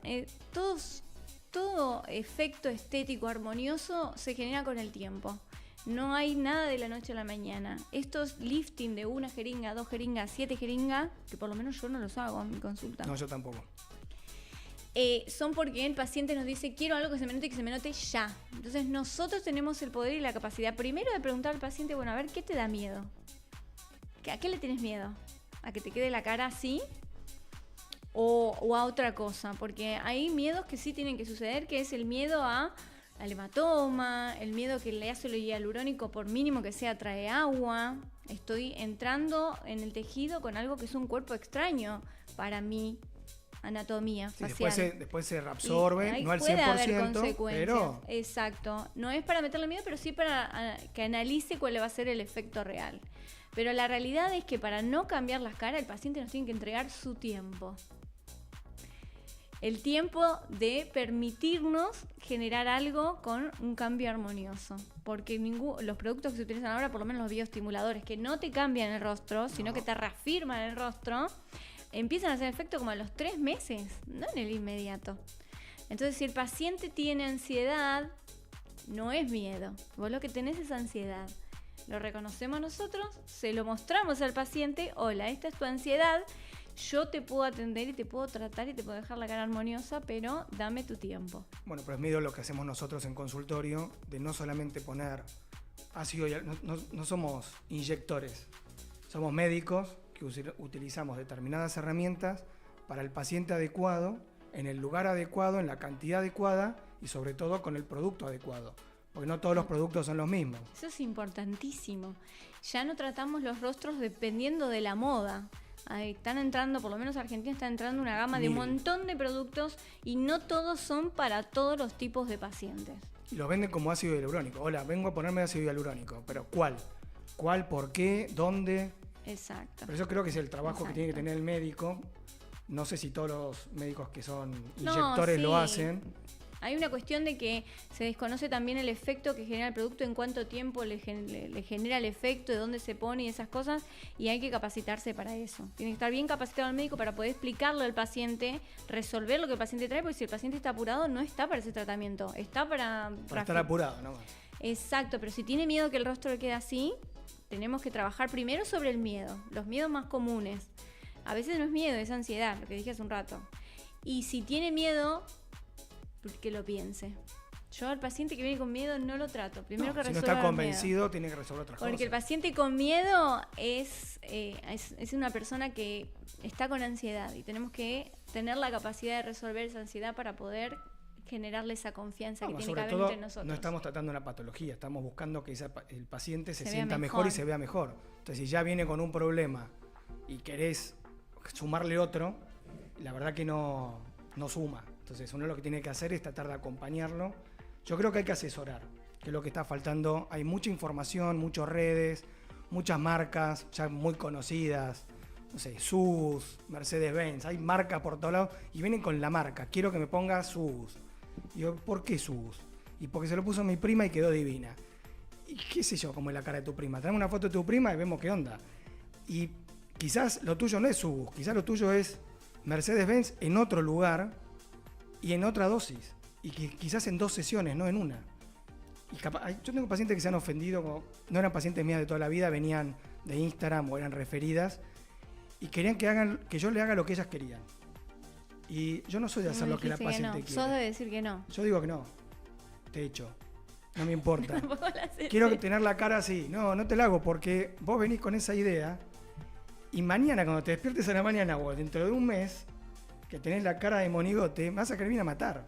Todo efecto estético armonioso se genera con el tiempo. No hay nada de la noche a la mañana. Estos lifting de 1 jeringa, 2 jeringas, 7 jeringas, que por lo menos yo no los hago en mi consulta. No, yo tampoco. Son porque el paciente nos dice, quiero algo que se me note y que se me note ya. Entonces nosotros tenemos el poder y la capacidad primero de preguntar al paciente, bueno, a ver, ¿qué te da miedo? ¿A qué le tienes miedo? ¿A que te quede la cara así? O a otra cosa, porque hay miedos que sí tienen que suceder, que es el miedo al hematoma, el miedo que el ácido hialurónico, por mínimo que sea, trae agua. Estoy entrando en el tejido con algo que es un cuerpo extraño para mi anatomía facial. Después se reabsorbe, no al 100%, puede haber consecuencias, pero... Exacto. No es para meterle miedo, pero sí para que analice cuál va a ser el efecto real. Pero la realidad es que para no cambiar las caras, el paciente nos tiene que entregar su tiempo. El tiempo de permitirnos generar algo con un cambio armonioso. Porque los productos que se utilizan ahora, por lo menos los bioestimuladores, que no te cambian el rostro, sino que te reafirman el rostro, empiezan a hacer efecto como a los 3 meses, no en el inmediato. Entonces, si el paciente tiene ansiedad, no es miedo. Vos lo que tenés es ansiedad. Lo reconocemos nosotros, se lo mostramos al paciente, hola, esta es tu ansiedad, yo te puedo atender y te puedo tratar y te puedo dejar la cara armoniosa, pero dame tu tiempo. Bueno, pero es medio lo que hacemos nosotros en consultorio, de no solamente poner ácido, no somos inyectores, somos médicos que utilizamos determinadas herramientas para el paciente adecuado, en el lugar adecuado, en la cantidad adecuada y sobre todo con el producto adecuado. Porque no todos los productos son los mismos. Eso es importantísimo. Ya no tratamos los rostros dependiendo de la moda. Ahí están entrando, por lo menos Argentina está entrando una gama de un montón de productos y no todos son para todos los tipos de pacientes. Y los venden como ácido hialurónico. Hola, vengo a ponerme ácido hialurónico. Pero ¿cuál? ¿Cuál? ¿Por qué? ¿Dónde? Exacto. Pero yo creo que es el trabajo que tiene que tener el médico. No sé si todos los médicos que son inyectores lo hacen. Hay una cuestión de que se desconoce también el efecto que genera el producto, en cuánto tiempo le genera el efecto, de dónde se pone y esas cosas, y hay que capacitarse para eso. Tiene que estar bien capacitado el médico para poder explicarle al paciente, resolver lo que el paciente trae, porque si el paciente está apurado, no está para ese tratamiento, está para estar apurado, ¿no? Exacto, pero si tiene miedo que el rostro le quede así, tenemos que trabajar primero sobre el miedo, los miedos más comunes. A veces no es miedo, es ansiedad, lo que dije hace un rato. Y si tiene miedo, que lo piense. Yo al paciente que viene con miedo no lo trato. Primero que resuelva. Si no está convencido, tiene que resolver otras cosas. Porque el paciente con miedo es una persona que está con ansiedad y tenemos que tener la capacidad de resolver esa ansiedad para poder generarle esa confianza que tiene que haber entre nosotros. No estamos tratando una patología, estamos buscando que el paciente se sienta mejor y se vea mejor. Entonces, si ya viene con un problema y querés sumarle otro, la verdad que no suma. Entonces uno lo que tiene que hacer es tratar de acompañarlo. Yo creo que hay que asesorar, que es lo que está faltando. Hay mucha información, muchas redes, muchas marcas ya muy conocidas. No sé, SUS, Mercedes-Benz, hay marcas por todos lados y vienen con la marca. Quiero que me ponga SUS. Y yo, ¿por qué SUS? Y porque se lo puso mi prima y quedó divina. Y qué sé yo, cómo es la cara de tu prima. Traeme una foto de tu prima y vemos qué onda. Y quizás lo tuyo no es SUS, quizás lo tuyo es Mercedes-Benz en otro lugar y en otra dosis, y que quizás en 2 sesiones, no en una. Y yo tengo pacientes que se han ofendido, no eran pacientes mías de toda la vida, venían de Instagram o eran referidas, y querían que yo le haga lo que ellas querían. Y yo no soy de hacer lo que la paciente quiere. Sos de decir que no. Yo digo que no, te echo, no me importa. Quiero tener la cara así, no te la hago, porque vos venís con esa idea, y mañana cuando te despiertes a la mañana o dentro de un mes, que tenés la cara de monigote, me vas a querer venir a matar.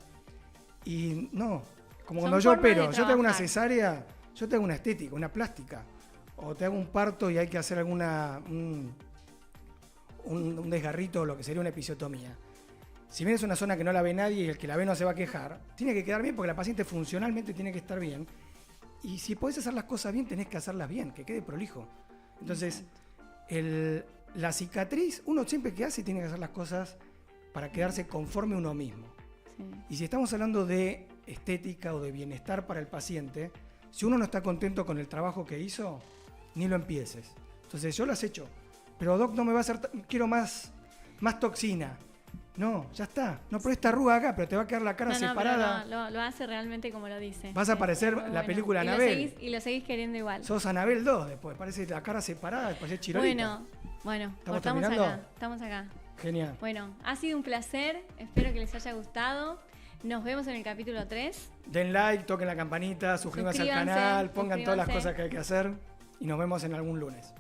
Y no, como cuando yo opero, yo te hago una cesárea, yo te hago una estética, una plástica. o te hago un parto y hay que hacer un desgarrito, lo que sería una episiotomía. Si bien es una zona que no la ve nadie y el que la ve no se va a quejar, tiene que quedar bien porque la paciente funcionalmente tiene que estar bien. Y si podés hacer las cosas bien, tenés que hacerlas bien, que quede prolijo. Entonces, la cicatriz, uno siempre que hace tiene que hacer las cosas para quedarse conforme uno mismo. Sí. Y si estamos hablando de estética o de bienestar para el paciente, si uno no está contento con el trabajo que hizo, ni lo empieces. Entonces, yo lo has hecho. Pero Doc, no me va a hacer, quiero más toxina. No, ya está. No, pero esta arruga acá, pero te va a quedar la cara separada. No, lo hace realmente como lo dice. Vas a aparecer la película Anabel. Y lo seguís queriendo igual. Sos Anabel 2 después, parece la cara separada, después es Chirolita. Bueno, ¿Estamos terminando? Estamos acá. Genial. Bueno, ha sido un placer, espero que les haya gustado. Nos vemos en el capítulo 3. Den like, toquen la campanita, suscríbanse al canal, pongan todas las cosas que hay que hacer y nos vemos en algún lunes.